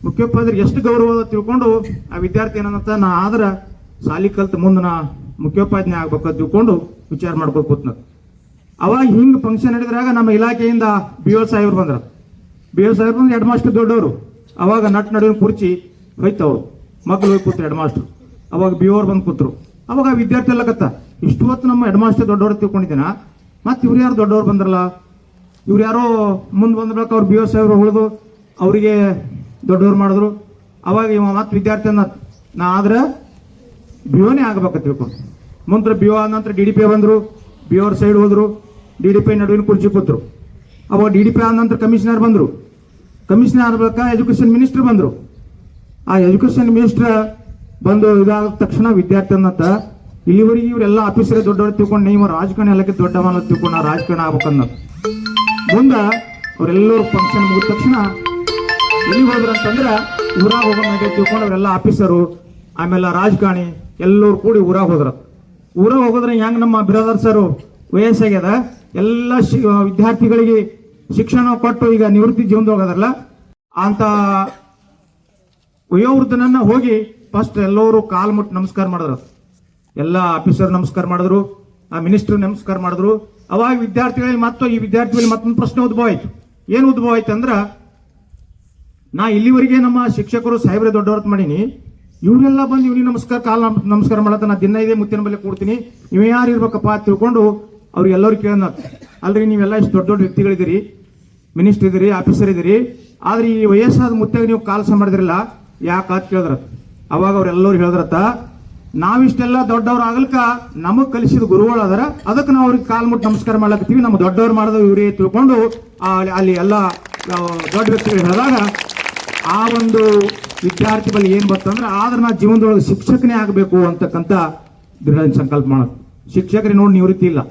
ಮುಖ್ಯೋಪಾಧ್ಯಾಯರಿಗೆ ಎಷ್ಟು ಗೌರವ ತಿಳ್ಕೊಂಡು ಆ ವಿದ್ಯಾರ್ಥಿ ಏನಂತ ನಾ ಆದ್ರೆ ಶಾಲಿ ಕಲ್ತು ಮುಂದೆ ನಾ ಮುಖ್ಯೋಪಾಧ್ಯಾಯ ಆಗ್ಬೇಕು ಅಂತ ತಿಳ್ಕೊಂಡು ವಿಚಾರ ಮಾಡ್ಕೊಂಡು ಕೂತ್ನ. ಅವಾಗ ಹಿಂಗೆ ಫಂಕ್ಷನ್ ನಡೆದ್ರಾಗ ನಮ್ಮ ಇಲಾಖೆಯಿಂದ BO ಸಾಹೇಬ್ರು ಬಂದ್ರ. BO ಸಾಹೇಬ್ರು ಬಂದು ಹೆಡ್ ಮಾಸ್ಟರ್ ದೊಡ್ಡವರು. ಅವಾಗ ನಟ್ ನಡುವಿನ ಕುರ್ಚಿ ಹೋಯ್ತವ್ರು, ಮಕ್ಕಳು ಹೋಗಿ ಕೂತ್ರು ಹೆಡ್ ಮಾಸ್ಟರ್. ಅವಾಗ BO ಅವ್ರು ಬಂದು ಕೂತ್ರು. ಅವಾಗ ವಿದ್ಯಾರ್ಥಿ ಎಲ್ಲ ಕತ್ತ ಇಷ್ಟು ಹೊತ್ತು ನಮ್ಮ ಹೆಡ್ ಮಾಸ್ಟರ್ ದೊಡ್ಡವ್ರು ತಿಳ್ಕೊಂಡಿದ್ದೀನ, ಮತ್ತೆ ಇವ್ರು ಯಾರು ದೊಡ್ಡವ್ರು ಬಂದ್ರಲ್ಲ, ಇವ್ರು ಯಾರೋ ಮುಂದೆ ಬಂದ್ಬೇಕು. ಅವ್ರು BO ಸಾಹೇಬ್ರು ಉಳಿದು ಅವರಿಗೆ ದೊಡ್ಡವ್ರು ಮಾಡಿದ್ರು. ಅವಾಗ ಇವ ಮತ್ತೆ ವಿದ್ಯಾರ್ಥಿ ಅನ್ನ ನಾ ಆದ್ರೆ BOನೇ ಆಗ್ಬೇಕಂತ ತಿಳ್ಕೊಂಡು ಮುಂದೆ BO ಆದ ನಂತರ DDP ಬಂದ್ರು. BO ಅವ್ರ ಸೈಡ್ ಹೋದ್ರು, DDP ನಡುವಿನ ಕುರ್ಚಿ ಕೂತ್ರು. ಅವಾಗ DDP ಆದ ನಂತರ ಕಮಿಷನರ್ ಬಂದ್ರು. ಕಮಿಷನರ್ ಆಗ್ಬೇಕಾ ಎಜುಕೇಶನ್ ಮಿನಿಸ್ಟರ್ ಬಂದ್ರು. ಆ ಎಜುಕೇಶನ್ ಮಿನಿಸ್ಟರ್ ಬಂದು ಇದಾದ ತಕ್ಷಣ ವಿದ್ಯಾರ್ಥಿ ಅನ್ನತ್ತ ಇಲ್ಲಿವರೆಗೆ ಇವರೆಲ್ಲ ಆಫೀಸರೇ ದೊಡ್ಡವರು ತಿಳ್ಕೊಂಡು ನೀವು ರಾಜಕಾರಣ ಎಲ್ಲಕ್ಕೆ ದೊಡ್ಡ ಮಾನ ತಿಳ್ಕೊಂಡು ನಾ ರಾಜಕಾರಣ ಆಗ್ಬೇಕನ್ನ ಮುಂದ ಅವರೆಲ್ಲರೂ ಫಂಕ್ಷನ್ ಮುಗಿದ ತಕ್ಷಣ ಎಲ್ಲಿ ಹೋದ್ರು ಅಂತಂದ್ರೆ ಊರಾಗ ಹೋಗೋ ನಡೆ ತಿಳ್ಕೊಂಡು ಅವರೆಲ್ಲ ಆಫೀಸರು ಆಮೇಲೆ ರಾಜಕಾರಣಿ ಎಲ್ಲರೂ ಕೂಡಿ ಊರಾಗ ಹೋದ್ರ. ಊರಾಗ ಹೋಗೋದ್ರೆ ಹೆಂಗ್ ನಮ್ಮ ಬ್ರದರ್ ಸರ್ ವಯಸ್ಸಾಗ್ಯದ ಎಲ್ಲ ವಿದ್ಯಾರ್ಥಿಗಳಿಗೆ ಶಿಕ್ಷಣ ಕೊಟ್ಟು ಈಗ ನಿವೃತ್ತಿ ಜೀವನದೊಳಗದಾರಲ್ಲ ಅಂತ ವಯೋವೃದ್ಧನನ್ನ ಹೋಗಿ ಫಸ್ಟ್ ಎಲ್ಲರೂ ಕಾಲ್ ಮುಟ್ಟು ನಮಸ್ಕಾರ ಮಾಡಿದ್ರು. ಎಲ್ಲ ಆಫೀಸರ್ ನಮಸ್ಕಾರ ಮಾಡಿದ್ರು, ಆ ಮಿನಿಸ್ಟರ್ ನಮಸ್ಕಾರ ಮಾಡಿದ್ರು. ಅವಾಗ ವಿದ್ಯಾರ್ಥಿಗಳಲ್ಲಿ ಈ ವಿದ್ಯಾರ್ಥಿಗಳಲ್ಲಿ ಮತ್ತೊಂದು ಪ್ರಶ್ನೆ ಉದ್ಭವ ಆಯ್ತು. ಏನು ಉದ್ಭವ ಆಯ್ತು ಅಂದ್ರ ನಾ ಇಲ್ಲಿವರೆಗೆ ನಮ್ಮ ಶಿಕ್ಷಕರು ಸಾಹೇಬ್ರೆ ದೊಡ್ಡವ್ರತ್ ಮಾಡೀನಿ, ಇವರೆಲ್ಲ ಬಂದು ಇವ್ನಿಗೆ ನಮಸ್ಕಾರ ಮಾಡತ್ತ ನಾ ದಿನ ಇದೇ ಮುತ್ತಿನ ಬಲ್ಲಿ ಕೊಡ್ತೀನಿ, ಇವ ಯಾರು ಇರ್ಬೇಕಪ್ಪ ಅಂತ ತಿಳ್ಕೊಂಡು ಅವ್ರಿಗೆಲ್ಲರೂ ಕೇಳೋಣ. ಅಲ್ರಿ ನೀವೆಲ್ಲ ಇಷ್ಟು ದೊಡ್ಡ ದೊಡ್ಡ ವ್ಯಕ್ತಿಗಳಿದ್ದೀರಿ, ಮಿನಿಸ್ಟರ್ ಇದ್ದೀರಿ, ಆಫೀಸರ್ ಇದ್ದೀರಿ, ಆದ್ರೆ ಈ ವಯಸ್ಸಾದ ಮುತ್ತಾಗ ನೀವು ಕಾಲ್ಸ ಮಾಡಿದ್ರಲ್ಲ ಯಾಕೆ ಅಂತ ಕೇಳಿದ್ರ. ಅವಾಗ ಅವ್ರೆಲ್ಲರೂ ಹೇಳಿದ್ರತ್ತ ನಾವಿಷ್ಟೆಲ್ಲ ದೊಡ್ಡವ್ರು ಆಗಲ್ಕ ನಮಗ್ ಕಲಿಸಿದ ಗುರುಗಳು ಅದರ, ಅದಕ್ಕೆ ನಾವು ಅವ್ರಿಗೆ ಕಾಲ್ ಮುಟ್ಟು ನಮಸ್ಕಾರ ಮಾಡ್ಲಕತ್ತೀವಿ, ನಮ್ಮ ದೊಡ್ಡವ್ರು ಮಾಡಿದ ಇವರೇ ತಿಳ್ಕೊಂಡು ಅಲ್ಲಿ ಎಲ್ಲ ದೊಡ್ಡ ವ್ಯಕ್ತಿಗಳು ಹೇಳಿದಾಗ ಆ ಒಂದು ವಿದ್ಯಾರ್ಥಿ ಬಳಿ ಏನ್ ಬರ್ತಂದ್ರೆ ಆದ್ರೆ ನಾ ಜೀವನದೊಳಗೆ ಶಿಕ್ಷಕನೇ ಆಗಬೇಕು ಅಂತಕ್ಕಂಥ ದೃಢ ಸಂಕಲ್ಪ ಮಾಡೋದು. ಶಿಕ್ಷಕರೇ ನೋಡಿ ನಿವೃತ್ತಿ ಇಲ್ಲ.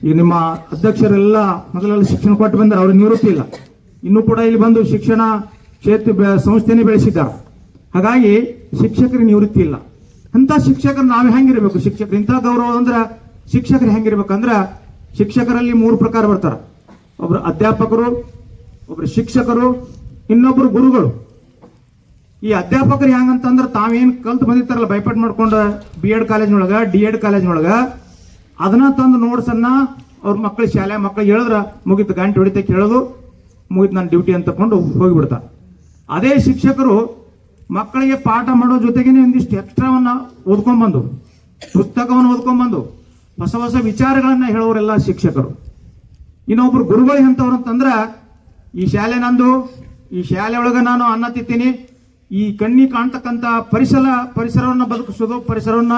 ಈಗ ನಿಮ್ಮ ಅಧ್ಯಕ್ಷರೆಲ್ಲ ಮೊದಲೆಲ್ಲ ಶಿಕ್ಷಣ ಕೊಟ್ಟು ಬಂದ್ರೆ ಅವ್ರಿಗೆ ನಿವೃತ್ತಿ ಇಲ್ಲ, ಇನ್ನೂ ಕೂಡ ಇಲ್ಲಿ ಬಂದು ಶಿಕ್ಷಣ ಕ್ಷೇತ್ರ ಸಂಸ್ಥೆನೇ ಬೆಳೆಸಿದ್ದಾರೆ. ಹಾಗಾಗಿ ಶಿಕ್ಷಕರಿಗೆ ನಿವೃತ್ತಿ ಇಲ್ಲ. ಅಂತ ಶಿಕ್ಷಕರು ನಾವೇ ಹೆಂಗಿರ್ಬೇಕು, ಶಿಕ್ಷಕರು ಇಂಥ ಗೌರವ ಅಂದ್ರೆ ಶಿಕ್ಷಕರು ಹೆಂಗಿರ್ಬೇಕಂದ್ರ ಶಿಕ್ಷಕರಲ್ಲಿ 3 ಪ್ರಕಾರ ಬರ್ತಾರ. ಒಬ್ರು ಅಧ್ಯಾಪಕರು, ಒಬ್ರು ಶಿಕ್ಷಕರು, ಇನ್ನೊಬ್ರು ಗುರುಗಳು. ಈ ಅಧ್ಯಾಪಕರು ಹೆಂಗಂತಂದ್ರೆ ತಾವೇನ್ ಕಲ್ತು ಬಂದಿರ್ತಾರಲ್ಲ ಬೈಪಾಟ್ ಮಾಡ್ಕೊಂಡ B.Ed ಕಾಲೇಜ್ನೊಳಗ D.Ed ಕಾಲೇಜ್ನೊಳಗ ಅದನ್ನ ತಂದು ನೋಡ್ಸನ್ನ ಅವ್ರ ಮಕ್ಕಳು ಶಾಲೆ ಮಕ್ಕಳಿಗೆ ಹೇಳಿದ್ರ ಮುಗಿತು, ಗಂಟೆ ಹೊಡಿತ ಕೇಳೋದು ಮುಗಿತು ನನ್ನ ಡ್ಯೂಟಿ ಅಂತ ತಕೊಂಡು ಹೋಗಿಬಿಡ್ತಾರೆ. ಅದೇ ಶಿಕ್ಷಕರು ಮಕ್ಕಳಿಗೆ ಪಾಠ ಮಾಡೋ ಜೊತೆಗೇನೆ ಒಂದಿಷ್ಟು ಎಕ್ಸ್ಟ್ರಾವನ್ನ ಓದ್ಕೊಂಡ್ಬಂದು ಪುಸ್ತಕವನ್ನು ಓದ್ಕೊಂಡ್ಬಂದು ಹೊಸ ಹೊಸ ವಿಚಾರಗಳನ್ನ ಹೇಳೋರೆಲ್ಲ ಶಿಕ್ಷಕರು. ಇನ್ನೊಬ್ರು ಗುರುಗಳು ಎಂತವ್ರು ಅಂತಂದ್ರ ಈ ಶಾಲೆ ನಂದು, ಈ ಶಾಲೆ ಒಳಗೆ ನಾನು ಅನ್ನ ತಿಂತೀನಿ, ಈ ಕಣ್ಣಿ ಕಾಣ್ತಕ್ಕಂಥ ಪರಿಸರವನ್ನು ಬದುಕಿಸೋದು, ಪರಿಸರವನ್ನ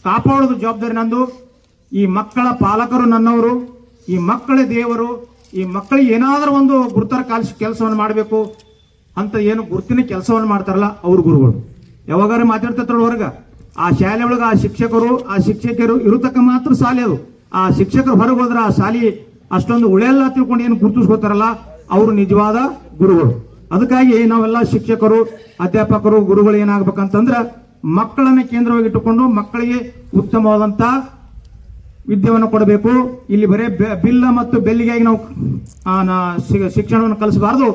ಕಾಪಾಡೋದು ಜವಾಬ್ದಾರಿ ನಂದು, ಈ ಮಕ್ಕಳ ಪಾಲಕರು ನನ್ನವರು, ಈ ಮಕ್ಕಳೇ ದೇವರು, ಈ ಮಕ್ಕಳಿಗೆ ಏನಾದರೂ ಒಂದು ಗುರುತರ ಕೆಲಸವನ್ನು ಮಾಡಬೇಕು ಅಂತ ಏನು ಗುರುತಿನ ಕೆಲಸವನ್ನು ಮಾಡ್ತಾರಲ್ಲ ಅವ್ರ ಗುರುಗಳು. ಯಾವಾಗಾರ ಮಾತಾಡ್ತಿರ್ತಾರ ಹೊರಗ ಆ ಶಾಲೆ ಒಳಗೆ ಆ ಶಿಕ್ಷಕರು ಆ ಶಿಕ್ಷಕಿಯರು ಇರತಕ್ಕ ಮಾತ್ರ ಶಾಲೆ ಅದು. ಆ ಶಿಕ್ಷಕರು ಹೊರಗೆ ಹೋದ್ರ ಆ ಶಾಲೆ ಅಷ್ಟೊಂದು ಉಳೆಲ್ಲ ತಿಳ್ಕೊಂಡು ಏನು ಗುರುತಿಸ್ಕೋತಾರಲ್ಲ ಅವರು ನಿಜವಾದ ಗುರುಗಳು. ಅದಕ್ಕಾಗಿ ನಾವೆಲ್ಲ ಶಿಕ್ಷಕರು, ಅಧ್ಯಾಪಕರು, ಗುರುಗಳು ಏನಾಗ್ಬೇಕಂತಂದ್ರ ಮಕ್ಕಳನ್ನ ಕೇಂದ್ರವಾಗಿ ಇಟ್ಟುಕೊಂಡು ಮಕ್ಕಳಿಗೆ ಉತ್ತಮವಾದಂತ ವಿದ್ಯೆಯನ್ನು ಕೊಡಬೇಕು. ಇಲ್ಲಿ ಬರೇ ಬಿಲ್ಲ ಮತ್ತು ಬೆಲ್ಲಿಗಾಗಿ ನಾವು ಶಿಕ್ಷಣವನ್ನು ಕಲಿಸಬಾರದು.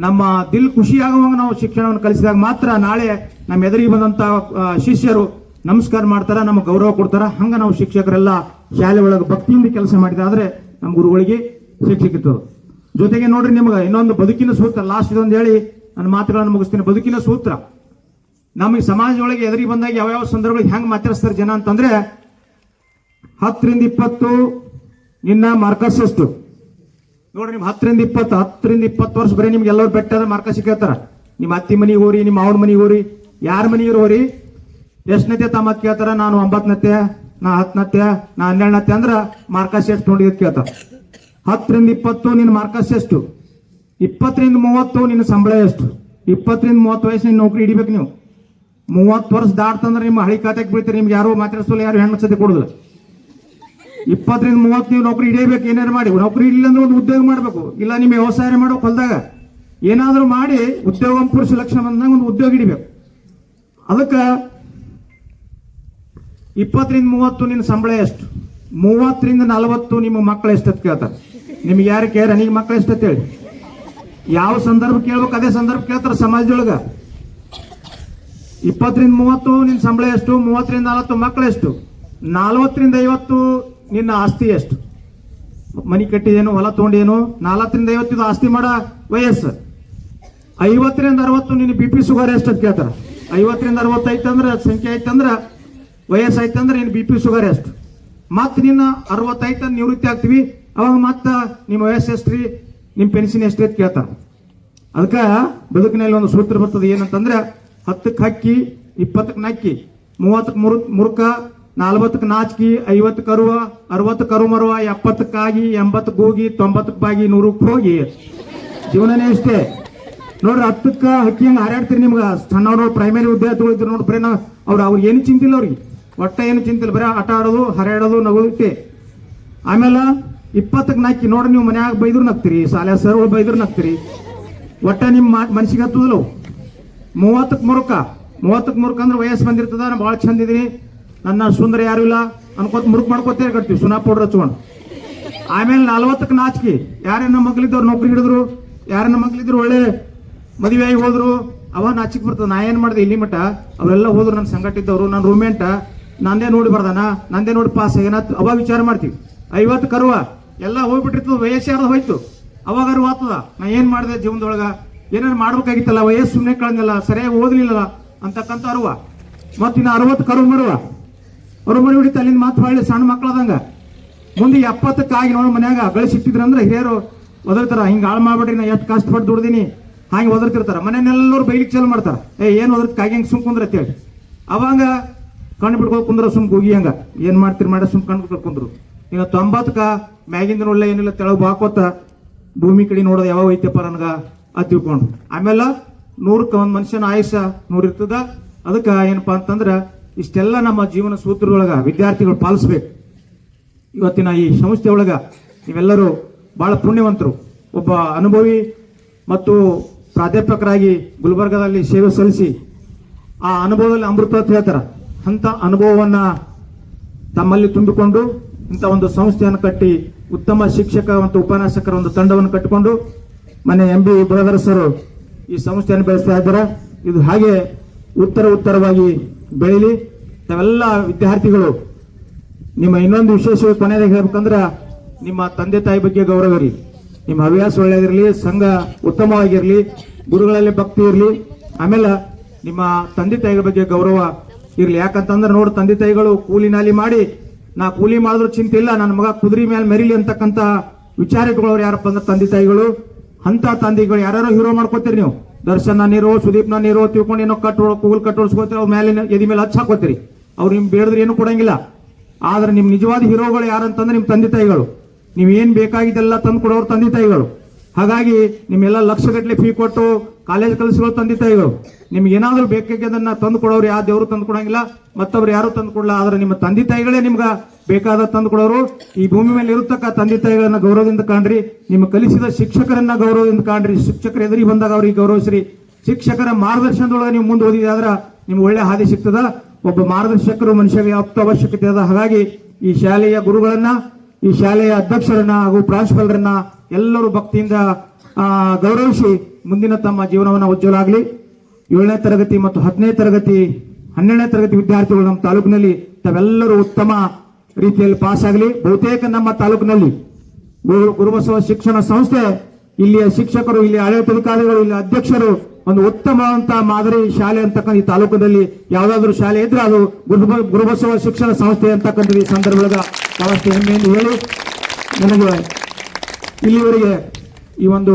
ನಮ್ಮ ದಿಲ್ ಖುಷಿಯಾಗುವಾಗ ನಾವು ಶಿಕ್ಷಣವನ್ನು ಕಲಿಸಿದಾಗ ಮಾತ್ರ ನಾಳೆ ನಮ್ಮ ಎದುರಿಗೆ ಬಂದಂತ ಶಿಷ್ಯರು ನಮಸ್ಕಾರ ಮಾಡ್ತಾರ, ನಮಗೆ ಗೌರವ ಕೊಡ್ತಾರ. ಹಂಗ ನಾವು ಶಿಕ್ಷಕರೆಲ್ಲ ಶಾಲೆ ಒಳಗೆ ಭಕ್ತಿಯಿಂದ ಕೆಲಸ ಮಾಡಿದಾದ್ರೆ ನಮ್ಮ ಗುರುಗಳಿಗೆ ಶಿಕ್ಷಕಿತ್ತು. ಜೊತೆಗೆ ನೋಡ್ರಿ ನಿಮ್ಗೆ ಇನ್ನೊಂದು ಬದುಕಿನ ಸೂತ್ರ, ಲಾಸ್ಟ್ ಇದೊಂದು ಹೇಳಿ ನನ್ನ ಮಾತುಗಳನ್ನು ಮುಗಿಸ್ತೀನಿ. ಬದುಕಿನ ಸೂತ್ರ ನಮಗೆ ಸಮಾಜದೊಳಗೆ ಎದುರಿಗೆ ಬಂದಾಗ ಯಾವ್ಯಾವ ಸಂದರ್ಭಗಳಿಗೆ ಹೆಂಗ್ ಮಾತಾಡಿಸ್ತಾರೆ ಜನ ಅಂತಂದ್ರೆ 10 ರಿಂದ 20 ನಿನ್ನ ಮಾರ್ಕಸ್ ಎಷ್ಟು ನೋಡ್ರಿ. ನಿಮ್ 10 ರಿಂದ 20 ವರ್ಷ ಬರೀ ನಿಮ್ಗೆ ಎಲ್ಲರೂ ಬೆಟ್ಟದ ಮಾರ್ಕಸ್ ಕೇಳ್ತಾರ. ನಿಮ್ಮ ಅತ್ತಿ ಮನಿಗೆ ಹೋರಿ, ನಿಮ್ಮ ಅವನ ಮನಿಗೆ ಹೋರಿ, ಯಾರ ಮನಿಗೆ ಹೋರಿ, ಎಷ್ಟನತ್ತೆ ತಮ್ಮ ಕೇಳ್ತಾರ. ನಾನು 9ನತ್ತೆ, ನಾ 10ನತ್ತೆ, ನಾ 12ನತ್ತೆ ಅಂದ್ರ ಮಾರ್ಕಸ್ ಎಷ್ಟು ನೋಡಿ ಕೇಳ್ತಾರ. 10 ರಿಂದ 20 ನಿನ್ನ ಮಾರ್ಕಸ್ ಎಷ್ಟು, 20 ರಿಂದ 30 ನಿನ್ನ ಸಂಬಳ ಎಷ್ಟು, 20 ರಿಂದ 30 ವಯಸ್ಸು ನಿನ್ನ ನೌಕರಿ ಹಿಡಿಬೇಕು. ನೀವು 30 ವರ್ಷ ದಾಟ್ತಂದ್ರೆ ನಿಮ್ಮ ಹಳಿ ಖಾತೆಗೆ ಬೀಳ್ತೀರಿ. ನಿಮ್ಗೆ ಯಾರು ಮಾತಾಡಿಸೋಲ್ಲ, ಯಾರು ಹೆಣ್ಣು ಸದ್ಯ ಕೊಡುದಿಲ್ಲ. 20ರಿಂದ 30 ನೀವು ನೌಕರಿ ಹಿಡಿಯಬೇಕು. ಏನಾರು ಮಾಡಿ ನೌಕರಿ ಇಲ್ಲ ಅಂದ್ರೆ ಒಂದು ಉದ್ಯೋಗ ಮಾಡಬೇಕು, ಇಲ್ಲ ನಿಮ್ಮ ವ್ಯವಸಾಯ ಮಾಡಬೇಕು, ಹೊಲದಾಗ ಏನಾದರೂ ಮಾಡಿ ಉದ್ಯೋಗ ಪುರುಷ ಲಕ್ಷಣ ಬಂದಾಗ ಒಂದು ಉದ್ಯೋಗ ಹಿಡಿಬೇಕು. ಅದಕ್ಕೆ 20ರಿಂದ 30 ನಿನ್ನ ಸಂಬಳ ಎಷ್ಟು, 30ರಿಂದ 40 ನಿಮ್ಮ ಮಕ್ಕಳು ಎಷ್ಟತ್ತು ಕೇಳ್ತಾರೆ. ನಿಮ್ಗೆ ಯಾರು ಕೇಳ ನಿಮಗೆ ಮಕ್ಕಳು ಎಷ್ಟತ್ತು ಹೇಳಿ, ಯಾವ ಸಂದರ್ಭ ಕೇಳ್ಬೇಕು ಅದೇ ಸಂದರ್ಭ ಕೇಳ್ತಾರೆ ಸಮಾಜದೊಳಗ. 20ರಿಂದ 30 ನಿನ್ನ ಸಂಬಳ ಎಷ್ಟು, 30ರಿಂದ 40 ಮಕ್ಕಳು ಎಷ್ಟು, 40ರಿಂದ 50 ನಿನ್ನ ಆಸ್ತಿ ಎಷ್ಟು, ಮನಿ ಕಟ್ಟಿದೇನು ಹೊಲ ತೊಗೊಂಡೇನು, 40ರಿಂದ 50 ಆಸ್ತಿ ಮಾಡೋ ವಯಸ್ಸು. 50ರಿಂದ 60 ನಿನ್ನ BP ಶುಗರ್ ಎಷ್ಟತ್ತು ಕೇಳ್ತಾರೆ. 50ರಿಂದ 60 ಐತಂದ್ರೆ ಸಂಖ್ಯೆ ಐತಂದ್ರೆ ವಯಸ್ಸು ಐತಂದ್ರೆ ನಿನ್ನ BP ಶುಗರ್ ಎಷ್ಟು. ಮತ್ತೆ ನಿನ್ನ 60 ಐತಂದ್ರೆ ನಿವೃತ್ತಿ ಆಗ್ತೀವಿ, ಅವಾಗ ಮತ್ತೆ ನಿಮ್ಮ ವಯಸ್ಸು ಎಷ್ಟ್ರಿ, ನಿಮ್ಮ ಪೆನ್ಷನ್ ಎಷ್ಟ್ರಿ ಅಂತ ಕೇಳ್ತಾರೆ. ಅದಕ್ಕೆ ಬದುಕಿನಲ್ಲಿ ಒಂದು ಸೂತ್ರ ಬರ್ತದೆ, ಏನಂತಂದ್ರೆ 10ಕ್ಕೆ ಹಕ್ಕಿ, 20ಕ್ಕೆ ನಕ್ಕಿ, 30ಕ್ಕೆ ಮುರುಕ, 40ಕ್ಕೆ ನಾಚಿಕಿ, 50ಕ್ಕೆ ಕರುವ, 60ಕ್ಕೆ ಕರು ಮರುವ, 70ಕ್ಕೆ ಕಾಗಿ, 80ಕ್ಕೆ ಗೂಗಿ, 90ಕ್ಕೆ ಬಾಗಿ, 100ಕ್ಕೆ ಹೋಗಿ. ಜೀವನನೇ ಇಷ್ಟೇ ನೋಡ್ರಿ. 10ಕ್ಕೆ ಹಕ್ಕಿ ಹಂಗೆ ಹಾರಾಡ್ತೀರಿ. ನಿಮ್ಗೆ ಸಣ್ಣವರು ಪ್ರೈಮರಿ ವಿದ್ಯಾರ್ಥಿಗಳು ಇದ್ರು ನೋಡಿ, ಬರೀ ಅವ್ರು ಏನು ಚಿಂತಿಲ್ಲ, ಅವ್ರಿಗೆ ಒಟ್ಟ ಏನು ಚಿಂತಿಲ್ಲ, ಬರೀ ಆಟ ಆಡೋದು, ಹರಿಯಾಡೋದು, ನಗೋದಿಟ್ಟೆ. ಆಮೇಲೆ 20ಕ್ಕೆ ನಕ್ಕಿ ನೋಡ್ರಿ, ನೀವು ಮನ್ಯಾಗ ಬೈದ್ರು ನಗ್ತೀರಿ, ಶಾಲೆ ಸರ್ಗಳು ಬೈದ್ರು ನಗ್ತೀರಿ, ಒಟ್ಟ ನಿಮ್ಮ ಮನಸ್ಸಿಗೆ ಹತ್ತುದಿಲ್ಲ. 30ಕ್ಕೆ ಮುರುಕ ಅಂದ್ರೆ ವಯಸ್ಸು ಬಂದಿರ್ತದ, ನಾನು ಭಾಳ ಚಂದ ಇದೀನಿ, ನನ್ನ ಸುಂದರ ಯಾರು ಇಲ್ಲ ಅನ್ಕೋತ ಮುರುಕ್ ಮಾಡ್ಕೋತೇ ಕಟ್ತೀವಿ, ಸುನಾ ಪೌಡ್ರ್ ಹಚ್ಕೊಂಡು. ಆಮೇಲೆ 40ಕ್ಕೆ ನಾಚಿಕೆ, ಯಾರೇನ ಮಕ್ಳಿದ್ದವ್ರು ನೌಕರಿ ಹಿಡಿದ್ರು, ಯಾರನ್ನ ಮಕ್ಳಿದ್ರು ಒಳ್ಳೆ ಮದುವೆ ಆಗಿ ಹೋದ್ರು, ಅವ ನಾಚಿಕೆ ಬರ್ತದೆ. ನಾ ಏನ್ ಮಾಡಿದೆ ಇಲ್ಲಿ ಮಟ್ಟ, ಅವರೆಲ್ಲ ಹೋದ್ರು ನನ್ನ ಸಂಗಟಿದ್ದವರು, ನನ್ನ ರೂಮ್ಮೇಂಟ, ನಂದೇ ನೋಡಿ ಬರ್ದಾನ, ನಂದೇ ನೋಡಿ ಪಾಸ್ ಏನಾಯ್ತು, ಅವಾಗ ವಿಚಾರ ಮಾಡ್ತೀವಿ. 50 ಕರುವ ಎಲ್ಲ ಹೋಗ್ಬಿಟ್ಟಿರ್ತದ, ವಯಸ್ಸು ಯಾರ್ದು ಹೋಯ್ತು, ಅವಾಗ ಅರಿವು ಆಗ್ತದ ನಾ ಏನ್ ಮಾಡಿದೆ ಜೀವನದೊಳಗ, ಏನಾರು ಮಾಡ್ಬೇಕಾಗಿತ್ತಲ್ಲ, ವಯಸ್ಸು ಸುಮ್ಮನೆ ಕಳೆದಿಲ್ಲ, ಸರಿಯಾಗಿ ಓದಲಿಲ್ಲ ಅಂತಕ್ಕಂಥ ಅರಿವ. ಮತ್ತಿನ್ನು 60 ಕರು ಮರಿ ಹೊಡಿತ, ಅಲ್ಲಿಂದ ಮಾತು ಹೊಳ್ಳಿ ಸಣ್ಣ ಮಕ್ಕಳದಂಗ ಮುಂದೆ 70ಕ್ಕಾಗಿ ನೋಡಿ ಮನ್ಯಾಗ ಗಳಿಸಿಟ್ಟಿದ್ರಂದ್ರೆ ಹಿರಿಯರು ಒದರ್ತಾರ, ಹಿಂಗೆ ಹಾಳು ಮಾಡ್ಬಿಡ್ರಿ, ನಾ ಎಷ್ಟು ಕಷ್ಟಪಟ್ಟು ದುಡ್ದೀನಿ, ಹಾಗೆ ಒದರ್ತಿರ್ತಾರ. ಮನೆಯೆಲ್ಲರೂ ಬೈಲಿಕ್ಕೆ ಚಾಲು ಮಾಡ್ತಾರ, ಏನು ಒದರ್ಕಾಗಿ ಹೆಂಗೆ ಸುಮ್ ಕುಂದ್ರ ಅಂತೇಳಿ. ಅವಾಗ ಕಣ್ಣು ಬಿಡ್ಕೊಂಡು ಕುಂದ್ರ ಸುಮ್ ಹೋಗಿ ಹಂಗ ಏನ್ ಮಾಡ್ತೀರಿ ಮಾಡಿ ಸುಮ್ ಕಣ್ಣು ಬಿಟ್ಕೊಂಡು ಕುಂದ್ರು. ಈಗ 90ಕ್ಕ ಮ್ಯಾಗಿಂದ ಒಳ್ಳೆ ಏನಿಲ್ಲ ತೆಳಗ್ ಹಾಕೋತ ಭೂಮಿ ಕಡೆ ನೋಡೋದು ಯಾವಾಗ ಐತಪ್ಪ ನನಗ ಅದು ತಿಳ್ಕೊಂಡು. ಆಮೇಲೆ 100ಕ್ಕೆ ಒಂದು ಮನುಷ್ಯನ ಆಯುಷ 100 ಇರ್ತದ. ಅದಕ್ಕೆ ಏನಪ್ಪಾ ಅಂತಂದ್ರ ಇಷ್ಟೆಲ್ಲ ನಮ್ಮ ಜೀವನ ಸೂತ್ರದೊಳಗ ವಿದ್ಯಾರ್ಥಿಗಳು ಪಾಲಿಸ್ಬೇಕು. ಇವತ್ತಿನ ಈ ಸಂಸ್ಥೆ ಒಳಗ ನೀವೆಲ್ಲರೂ ಬಹಳ ಪುಣ್ಯವಂತರು. ಒಬ್ಬ ಅನುಭವಿ ಮತ್ತು ಪ್ರಾಧ್ಯಾಪಕರಾಗಿ ಗುಲ್ಬರ್ಗದಲ್ಲಿ ಸೇವೆ ಸಲ್ಲಿಸಿ ಆ ಅನುಭವದಲ್ಲಿ ಅಮೃತ ಅಂತ ಹೇಳ್ತಾರ, ಅಂತ ಅನುಭವವನ್ನ ತಮ್ಮಲ್ಲಿ ತುಂಬಿಕೊಂಡು ಇಂಥ ಒಂದು ಸಂಸ್ಥೆಯನ್ನು ಕಟ್ಟಿ ಉತ್ತಮ ಶಿಕ್ಷಕ ಮತ್ತು ಉಪನ್ಯಾಸಕರ ಒಂದು ತಂಡವನ್ನು ಕಟ್ಟಿಕೊಂಡು ಮನೆ MB ಬ್ರದರ್ಸ್ ಈ ಸಂಸ್ಥೆಯನ್ನು ಬೆಳೆಸ್ತಾ ಇದ್ದಾರೆ. ಇದು ಹಾಗೆ ಉತ್ತರವಾಗಿ ಬೆಳೀಲಿ. ತಾವೆಲ್ಲ ವಿದ್ಯಾರ್ಥಿಗಳು ನಿಮ್ಮ ಇನ್ನೊಂದು ವಿಶೇಷವಾಗಿ ಕೊನೆಯದಾಗಿ ಹೇಳ್ಬೇಕಂದ್ರೆ ನಿಮ್ಮ ತಂದೆ ತಾಯಿ ಬಗ್ಗೆ ಗೌರವ ಇರಲಿ, ನಿಮ್ಮ ಹವ್ಯಾಸ ಒಳ್ಳೆಯದಿರಲಿ, ಸಂಘ ಉತ್ತಮವಾಗಿರಲಿ, ಗುರುಗಳಲ್ಲಿ ಭಕ್ತಿ ಇರಲಿ. ಆಮೇಲೆ ನಿಮ್ಮ ತಂದೆ ತಾಯಿಗಳ ಬಗ್ಗೆ ಗೌರವ ಇರಲಿ. ಯಾಕಂತಂದ್ರೆ ನೋಡಿ, ತಂದೆ ತಾಯಿಗಳು ಕೂಲಿ ನಾಲಿ ಮಾಡಿ ನಾ ಕೂಲಿ ಮಾಡಿದ್ರು ಚಿಂತೆ ಇಲ್ಲ, ನನ್ನ ಮಗ ಕುದುರೆ ಮೇಲೆ ಮೆರಿಲಿ ಅಂತಕ್ಕಂಥ ವಿಚಾರ ಇಟ್ಕೊಳ್ಳೋರು ಯಾರಪ್ಪ ಅಂದ್ರೆ ತಂದೆ ತಾಯಿಗಳು. ಅಂತ ತಂದೆಗಳು ಯಾರ್ಯಾರೋ ಹೀರೋ ಮಾಡ್ಕೋತೀರಿ ನೀವು, ದರ್ಶನ್ ನೀರು, ಸುದೀಪ್ ನೀರು ತಿಳ್ಕೊಂಡು ಏನೋ ಕೂಗಲ್ ಕಟ್ಟೋಡ್ಸ್ಕೋತೀರಿ, ಅವ್ರ ಮೇಲೆ ಎದಿ ಮೇಲೆ ಹಚ್ಚ ಹಾಕೋತೀರಿ, ಅವ್ರು ನಿಮ್ಗೆ ಬೇಡದ್ರೆ ಏನು ಕೊಡಂಗಿಲ್ಲ. ಆದ್ರೆ ನಿಮ್ ನಿಜವಾದ ಹೀರೋಗಳು ಯಾರಂತಂದ್ರೆ ನಿಮ್ ತಂದೆ ತಾಯಿಗಳು. ನೀವೇನ್ ಬೇಕಾಗಿದ್ದೆಲ್ಲ ತಂದು ಕೊಡೋರು ತಂದೆ ತಾಯಿಗಳು. ಹಾಗಾಗಿ ನಿಮ್ಮೆಲ್ಲ ಲಕ್ಷಗಟ್ಟಲೆ ಫೀ ಕೊಟ್ಟು ಕಾಲೇಜ್ ಕಲಿಸಿರೋ ತಂದೆ ತಾಯಿಗಳು. ನಿಮ್ಗೆ ಏನಾದ್ರೂ ಬೇಕಾಗಿದ್ದನ್ನ ತಂದು ಕೊಡೋರು ಯಾವ ದೇವರು ತಂದು ಕೊಡಂಗಿಲ್ಲ, ಮತ್ತವ್ರು ಯಾರು ತಂದು ಕೊಡಲ್ಲ. ಆದ್ರೆ ನಿಮ್ಮ ತಂದೆ ತಾಯಿಗಳೇ ನಿಮ್ಗ ಬೇಕಾದ ತಂದು ಕೊಡೋರು. ಈ ಭೂಮಿ ಮೇಲೆ ಇರತಕ್ಕ ತಂದೆ ತಾಯಿಗಳನ್ನ ಗೌರವದಿಂದ ಕಾಣ್ರಿ, ನಿಮ್ಮ ಕಲಿಸಿದ ಶಿಕ್ಷಕರನ್ನ ಗೌರವದಿಂದ ಕಾಣ್ರಿ. ಶಿಕ್ಷಕರ ಎದುರಿಗೆ ಬಂದಾಗ ಅವ್ರಿಗೆ ಗೌರವಿಸ್ರಿ. ಶಿಕ್ಷಕರ ಮಾರ್ಗದರ್ಶನದೊಳಗೆ ನೀವು ಮುಂದೆ ಓದಿದ್ರೆ ಆದ್ರೆ ನಿಮ್ಗೆ ಒಳ್ಳೆ ಹಾದಿ ಸಿಗ್ತದ. ಒಬ್ಬ ಮಾರ್ಗದರ್ಶಕರು ಮನುಷ್ಯರಿಗೆ ಅವಶ್ಯಕತೆ ಅದ. ಹಾಗಾಗಿ ಈ ಶಾಲೆಯ ಗುರುಗಳನ್ನ, ಈ ಶಾಲೆಯ ಅಧ್ಯಕ್ಷರನ್ನ ಹಾಗೂ ಪ್ರಾಂಶುಪಾಲರನ್ನ ಎಲ್ಲರೂ ಭಕ್ತಿಯಿಂದ ಗೌರವಿಸಿ ಮುಂದಿನ ತಮ್ಮ ಜೀವನವನ್ನು ಉಜ್ವಲ ಆಗಲಿ. 7ನೇ ತರಗತಿ ಮತ್ತು 10ನೇ ತರಗತಿ 12ನೇ ತರಗತಿ ವಿದ್ಯಾರ್ಥಿಗಳು ನಮ್ಮ ತಾಲೂಕಿನಲ್ಲಿ ತಾವೆಲ್ಲರೂ ಉತ್ತಮ ರೀತಿಯಲ್ಲಿ ಪಾಸ್ ಆಗಲಿ. ಬಹುತೇಕ ನಮ್ಮ ತಾಲೂಕಿನಲ್ಲಿ ಗುರುಬಸವ ಶಿಕ್ಷಣ ಸಂಸ್ಥೆ, ಇಲ್ಲಿಯ ಶಿಕ್ಷಕರು, ಇಲ್ಲಿ ಆಡಳಿತಾಧಿಕಾರಿಗಳು, ಇಲ್ಲಿ ಅಧ್ಯಕ್ಷರು ಒಂದು ಉತ್ತಮವಂತ ಮಾದರಿ ಶಾಲೆ ಅಂತಕ್ಕಂಥ ಈ ತಾಲೂಕಿನಲ್ಲಿ ಯಾವ್ದಾದ್ರು ಶಾಲೆ ಇದ್ರೆ ಅದು ಗುರುಬಸವ ಶಿಕ್ಷಣ ಸಂಸ್ಥೆ ಅಂತಕ್ಕಂಥ ಈ ಸಂದರ್ಭದೊಳಗ ಬಹಳಷ್ಟು ಹೆಮ್ಮೆಯಿಂದ ಹೇಳಿ, ನನಗೆ ಇಲ್ಲಿವರೆಗೆ ಈ ಒಂದು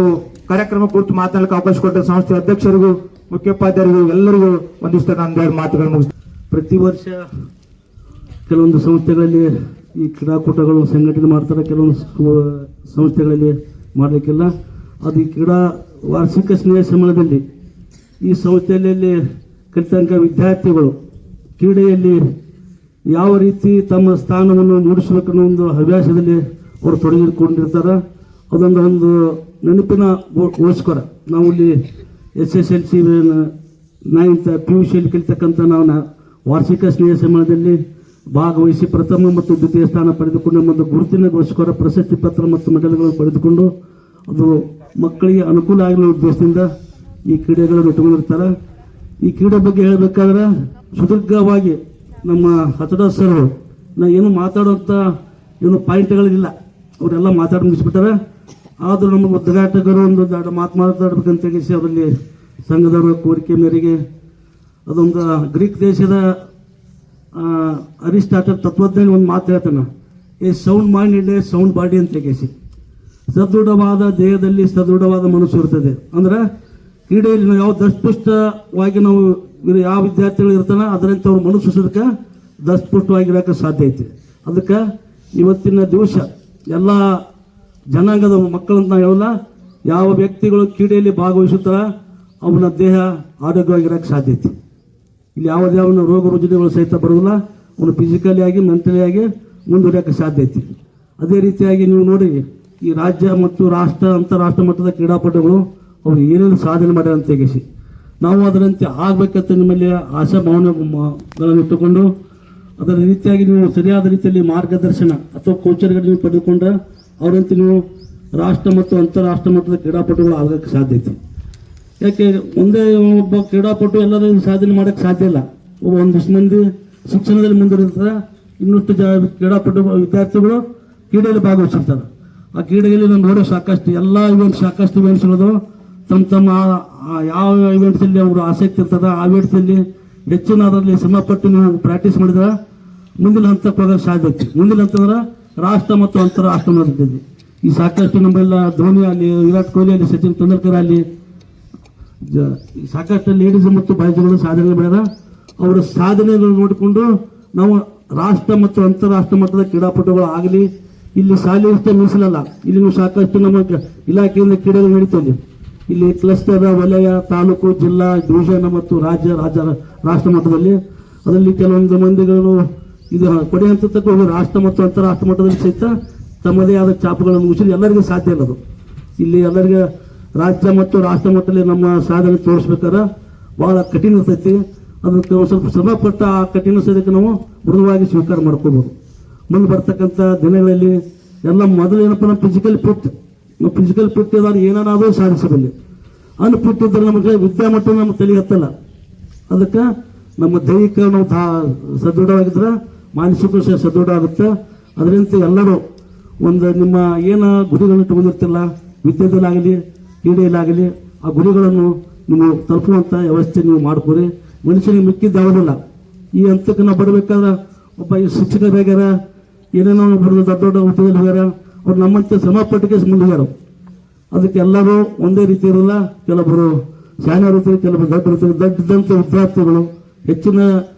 ಕಾರ್ಯಕ್ರಮ ಕುರಿತು ಮಾತನಾಡಲಿಕ್ಕೆ ಅವಕಾಶ ಕೊಟ್ಟ ಸಂಸ್ಥೆ ಅಧ್ಯಕ್ಷರಿಗೂ ಮುಖ್ಯೋಪಾಧ್ಯಾಯರಿಗೂ ಎಲ್ಲರಿಗೂ ಒಂದಿಷ್ಟು ಒಂದೆರಡು ಮಾತುಗಳನ್ನು ಮುಗಿಸ್ತೀನಿ. ಪ್ರತಿ ವರ್ಷ ಕೆಲವೊಂದು ಸಂಸ್ಥೆಗಳಲ್ಲಿ ಈ ಕ್ರೀಡಾಕೂಟಗಳು ಸಂಘಟನೆ ಮಾಡ್ತಾರೆ, ಕೆಲವೊಂದು ಸಂಸ್ಥೆಗಳಲ್ಲಿ ಮಾಡಲಿಕ್ಕಿಲ್ಲ. ಅದು ಈ ಕ್ರೀಡಾ ವಾರ್ಷಿಕ ಸ್ನೇಹ ಸಮ್ಮೇಳನದಲ್ಲಿ ಈ ಸಂಸ್ಥೆಯಲ್ಲಿ ಕಲಿತಂಕ ವಿದ್ಯಾರ್ಥಿಗಳು ಕ್ರೀಡೆಯಲ್ಲಿ ಯಾವ ರೀತಿ ತಮ್ಮ ಸ್ಥಾನವನ್ನು ಮೂಡಿಸಬೇಕನ್ನೋ ಒಂದು ಹವ್ಯಾಸದಲ್ಲಿ ಅವರು ತೊಡಗಿಕೊಂಡಿರ್ತಾರೆ. ಅದೊಂದು ಒಂದು ನೆನಪಿನ ಗೋಸ್ಕರ ನಾವು ಇಲ್ಲಿ SSLC 9th PUC ಕಲಿತಕ್ಕಂಥ ನಾವು ವಾರ್ಷಿಕ ಸ್ನೇಹ ಸಮ್ಮೇಳನದಲ್ಲಿ ಭಾಗವಹಿಸಿ ಪ್ರಥಮ ಮತ್ತು ದ್ವಿತೀಯ ಸ್ಥಾನ ಪಡೆದುಕೊಂಡು ಒಂದು ಗುರುತಿನಗೋಸ್ಕರ ಪ್ರಶಸ್ತಿ ಪತ್ರ ಮತ್ತು ಮೆಡಲ್ಗಳನ್ನು ಪಡೆದುಕೊಂಡು ಅದು ಮಕ್ಕಳಿಗೆ ಅನುಕೂಲ ಆಗಿರೋ ಉದ್ದೇಶದಿಂದ ಈ ಕ್ರೀಡೆಗಳನ್ನು ಇಟ್ಟುಕೊಂಡಿರ್ತಾರೆ. ಈ ಕ್ರೀಡೆ ಬಗ್ಗೆ ಹೇಳಬೇಕಾದ್ರೆ ಸುದೀರ್ಘವಾಗಿ ನಮ್ಮ ಹತಡ ಸರ್ ನಾ ಏನು ಮಾತಾಡುವಂಥ ಏನು ಪಾಯಿಂಟ್ಗಳಿಲ್ಲ, ಅವರೆಲ್ಲ ಮಾತಾಡಿ ಮುಗಿಸ್ಬಿಟ್ಟಾರೆ. ಆದರೂ ನಮಗೆ ಉದ್ಘಾಟಕರು ಒಂದು ಮಾತು ಮಾತಾಡ್ಬೇಕಂತ ಹೇಳಿ ಅವರಲ್ಲಿ ಸಂಘದವರ ಕೋರಿಕೆ ಮೇರೆಗೆ ಅದೊಂದು ಗ್ರೀಕ್ ದೇಶದ ಅರಿಸ್ಟಾಟಲ್ ತತ್ವಜ್ಞಾನಿ ಒಂದು ಮಾತು ಹೇಳ್ತಾನೆ, A sound mind in a sound body ಅಂತ ಕೇಸಿ. ಸದೃಢವಾದ ದೇಹದಲ್ಲಿ ಸದೃಢವಾದ ಮನಸ್ಸು ಇರ್ತದೆ. ಅಂದ್ರೆ ಕ್ರೀಡೆಯಲ್ಲಿ ನಾವು ಯಾವ ದಷ್ಟಪುಷ್ಟವಾಗಿ ನಾವು ಯಾವ ವಿದ್ಯಾರ್ಥಿಗಳು ಇರ್ತಾನೆ ಅದರಂತೆ ಅವ್ರ ಮನಸ್ಸು ಸದಕ್ಕೆ ದಷ್ಟಪುಷ್ಟವಾಗಿರೋಕೆ ಸಾಧ್ಯ ಐತಿ. ಅದಕ್ಕೆ ಇವತ್ತಿನ ದಿವಸ ಎಲ್ಲ ಜನಾಂಗದ ಮಕ್ಕಳಂತ ನಾವು ಹೇಳಲ್ಲ, ಯಾವ ವ್ಯಕ್ತಿಗಳು ಕ್ರೀಡೆಯಲ್ಲಿ ಭಾಗವಹಿಸುತ್ತಾರ ಅವನ ದೇಹ ಆರೋಗ್ಯವಾಗಿರೋಕೆ ಸಾಧ್ಯ ಐತಿ. ಇಲ್ಲಿ ಯಾವುದೇ ಅವನ ರೋಗ ರುಜಿನಗಳು ಸಹಿತ ಬರೋದಿಲ್ಲ. ಅವನು ಫಿಸಿಕಲಿ ಆಗಿ ಮೆಂಟಲಿ ಆಗಿ ಮುಂದುವರಿಯೋಕೆ ಸಾಧ್ಯ ಐತಿ. ಅದೇ ರೀತಿಯಾಗಿ ನೀವು ನೋಡಿ ಈ ರಾಜ್ಯ ಮತ್ತು ರಾಷ್ಟ್ರ ಅಂತಾರಾಷ್ಟ್ರ ಮಟ್ಟದ ಕ್ರೀಡಾಪಟುಗಳು ಅವರು ಏನೇನು ಸಾಧನೆ ಮಾಡ್ಯಾರ ಅಂತ ತೆಗೆಸಿ ನಾವು ಅದರಂತೆ ಆಗ್ಬೇಕಂತ ನಿಮ್ಮಲ್ಲಿ ಆಶಾ ಭಾವನೆಗಳನ್ನು ಇಟ್ಟುಕೊಂಡು ಅದರ ರೀತಿಯಾಗಿ ನೀವು ಸರಿಯಾದ ರೀತಿಯಲ್ಲಿ ಮಾರ್ಗದರ್ಶನ ಅಥವಾ ಕೋಚರ್ಗಳು ನೀವು ಪಡೆದುಕೊಂಡ್ರೆ ಅವರಂತೆ ನೀವು ರಾಷ್ಟ್ರ ಮತ್ತು ಅಂತಾರಾಷ್ಟ್ರ ಮಟ್ಟದ ಕ್ರೀಡಾಪಟುಗಳು ಆಗೋಕ್ಕೆ ಸಾಧ್ಯ ಐತಿ. ಯಾಕೆ ಒಂದೇ ಒಬ್ಬ ಕ್ರೀಡಾಪಟು ಎಲ್ಲರೂ ಸಾಧನೆ ಮಾಡೋಕ್ಕೆ ಸಾಧ್ಯ ಇಲ್ಲ. ಒಂದಿಷ್ಟು ಮಂದಿ ಶಿಕ್ಷಣದಲ್ಲಿ ಮುಂದುವರಿತಾರೆ, ಇನ್ನಷ್ಟು ಕ್ರೀಡಾಪಟು ವಿದ್ಯಾರ್ಥಿಗಳು ಕ್ರೀಡೆಯಲ್ಲಿ ಭಾಗವಹಿಸಿರ್ತಾರೆ. ಆ ಕ್ರೀಡೆಯಲ್ಲಿ ನಾನು ನೋಡೋ ಸಾಕಷ್ಟು ಸಾಕಷ್ಟು ಇವೆಂಟ್ಸ್ಗಳದು ತಮ್ಮ ಯಾವ ಇವೆಂಟ್ಸಲ್ಲಿ ಅವರು ಆಸಕ್ತಿ ಇರ್ತದೆ ಆ ಇವೆಂಟ್ಸಲ್ಲಿ ಹೆಚ್ಚಿನ ಅದರಲ್ಲಿ ಶ್ರಮಪಟ್ಟು ನೀವು ಪ್ರಾಕ್ಟೀಸ್ ಮಾಡಿದ್ರೆ ಮುಂದಿನ ಹಂತಕ್ಕೆ ಹೋಗೋಕ್ಕೆ ಸಾಧ್ಯ ಐತಿ. ಮುಂದಿನ ಹಂತಂದ್ರೆ ರಾಷ್ಟ್ರ ಮತ್ತು ಅಂತಾರಾಷ್ಟ್ರ ಮಾಡಿದ್ದೀವಿ. ಈ ಸಾಕಷ್ಟು ನಮ್ಮೆಲ್ಲ ಧೋನಿ ಆಗಲಿ, ವಿರಾಟ್ ಕೊಹ್ಲಿ ಆಗಲಿ, ಸಚಿನ್ ತೆಂಡೂಲ್ಕರ್ ಆಗಲಿ ಸಾಕಷ್ಟು ಲೇಡೀಸ್ ಮತ್ತು ಬಾಯ್ಸ್ಗಳು ಸಾಧನೆ ಮಾಡ್ಯಾರ. ಅವರ ಸಾಧನೆಗಳನ್ನು ನೋಡಿಕೊಂಡು ನಾವು ರಾಷ್ಟ್ರ ಮತ್ತು ಅಂತಾರಾಷ್ಟ್ರ ಮಟ್ಟದ ಕ್ರೀಡಾಪಟುಗಳು ಆಗಲಿ. ಇಲ್ಲಿ ಶಾಲೆ ಅಷ್ಟೇ ಮೀಸಲಲ್ಲ, ಇಲ್ಲಿ ನೀವು ಸಾಕಷ್ಟು ನಮ್ಮ ಇಲಾಖೆಯಿಂದ ಕ್ರೀಡೆಗಳು ನಡೀತದೆ. ಇಲ್ಲಿ ಕ್ಲಸ್ಟರ್, ವಲಯ, ತಾಲೂಕು, ಜಿಲ್ಲಾ, ಡಿವಿಷನ್ ಮತ್ತು ರಾಷ್ಟ್ರ ಮಟ್ಟದಲ್ಲಿ ಅದರಲ್ಲಿ ಕೆಲವೊಂದು ಮಂದಿಗಳು ಇದು ಕೊಡೆ ಹಂತಕ್ಕೆ ಹೋಗಿ ರಾಷ್ಟ್ರ ಮತ್ತು ಅಂತಾರಾಷ್ಟ್ರ ಮಟ್ಟದಲ್ಲಿ ಸಹಿತ ತಮ್ಮದೇ ಆದ ಚಾಪುಗಳನ್ನು ಮುಗಿಸಿ ಎಲ್ಲರಿಗೂ ಸಾಧ್ಯ ಇಲ್ಲದು. ಇಲ್ಲಿ ಎಲ್ಲರಿಗೆ ರಾಜ್ಯ ಮತ್ತು ರಾಷ್ಟ್ರ ಮಟ್ಟದಲ್ಲಿ ನಮ್ಮ ಸಾಧನೆ ತೋರಿಸ್ಬೇಕಾದ್ರೆ ಬಹಳ ಕಠಿಣ ಇರ್ತೈತಿ. ಅದಕ್ಕೆ ಸ್ವಲ್ಪ ಶ್ರಮಪಟ್ಟ ಆ ಕಠಿಣ ಸದ್ಯಕ್ಕೆ ನಾವು ಮೃದುವಾಗಿ ಸ್ವೀಕಾರ ಮಾಡ್ಕೋಬಹುದು. ಮುಂದೆ ಬರ್ತಕ್ಕಂಥ ದಿನಗಳಲ್ಲಿ ಎಲ್ಲ ಮೊದಲು ಏನಪ್ಪ ನಮ್ಮ ಫಿಸಿಕಲ್ ಫಿಟ್ ಇದ್ದಾರೆ ಏನಾದರೂ ಸಾಧಿಸಬಲ್ಲಿ. ಅನ್ಫಿಟ್ ಇದ್ರೆ ನಮಗೆ ವಿದ್ಯಾಮಟ್ಟ ನಮ್ಮ ತಲೆ ಹತ್ತಲ್ಲ. ಅದಕ್ಕೆ ನಮ್ಮ ದೈಹಿಕ ನಾವು ಸದೃಢವಾಗಿದ್ರೆ ಮಾನಸಿಕ ಸದೃಢ ಆಗುತ್ತೆ. ಅದರಿಂದ ಎಲ್ಲರೂ ಒಂದು ನಿಮ್ಮ ಏನು ಗುರಿಗಳನ್ನು ತಗೊಂಡಿರ್ತಿಲ್ಲ, ವಿದ್ಯಾರ್ಥಿಗಳಾಗಲಿ ಕ್ರೀಡೆಯಲ್ಲಾಗಲಿ ಆ ಗುರಿಗಳನ್ನು ನೀವು ತಲುಪುವಂಥ ವ್ಯವಸ್ಥೆ ನೀವು ಮಾಡ್ಕೊರಿ. ಮನುಷ್ಯನಿಗೆ ಮಿಕ್ಕಿದ್ದು ಯಾವುದಿಲ್ಲ. ಈ ಹಂತಕ್ಕೆ ನಾವು ಬರಬೇಕಾದ್ರೆ ಒಬ್ಬ ಶಿಕ್ಷಕ ಬೇಗಾರ ಏನೇನೋ ಬರೋದು ದೊಡ್ಡ ದೊಡ್ಡ ಹುದ್ದೆಯಲ್ಲಿ ಹೋಗ್ಯಾರ, ಅವ್ರು ನಮ್ಮಂತೆ ಶ್ರಮಪಟ್ಟಿಗೆ ಮುಂದೆ ಹೋಗ್ಯಾರ. ಅದಕ್ಕೆ ಎಲ್ಲರೂ ಒಂದೇ ರೀತಿ ಇರಲ್ಲ. ಕೆಲವೊಬ್ಬರು ಶಾಲೆ ಇರ್ತಾರೆ, ಕೆಲವೊಬ್ಬರು ದೊಡ್ಡ ಇರ್ತಾರೆ. ದೊಡ್ಡದಂಥ ವಿದ್ಯಾರ್ಥಿಗಳು ಹೆಚ್ಚಿನ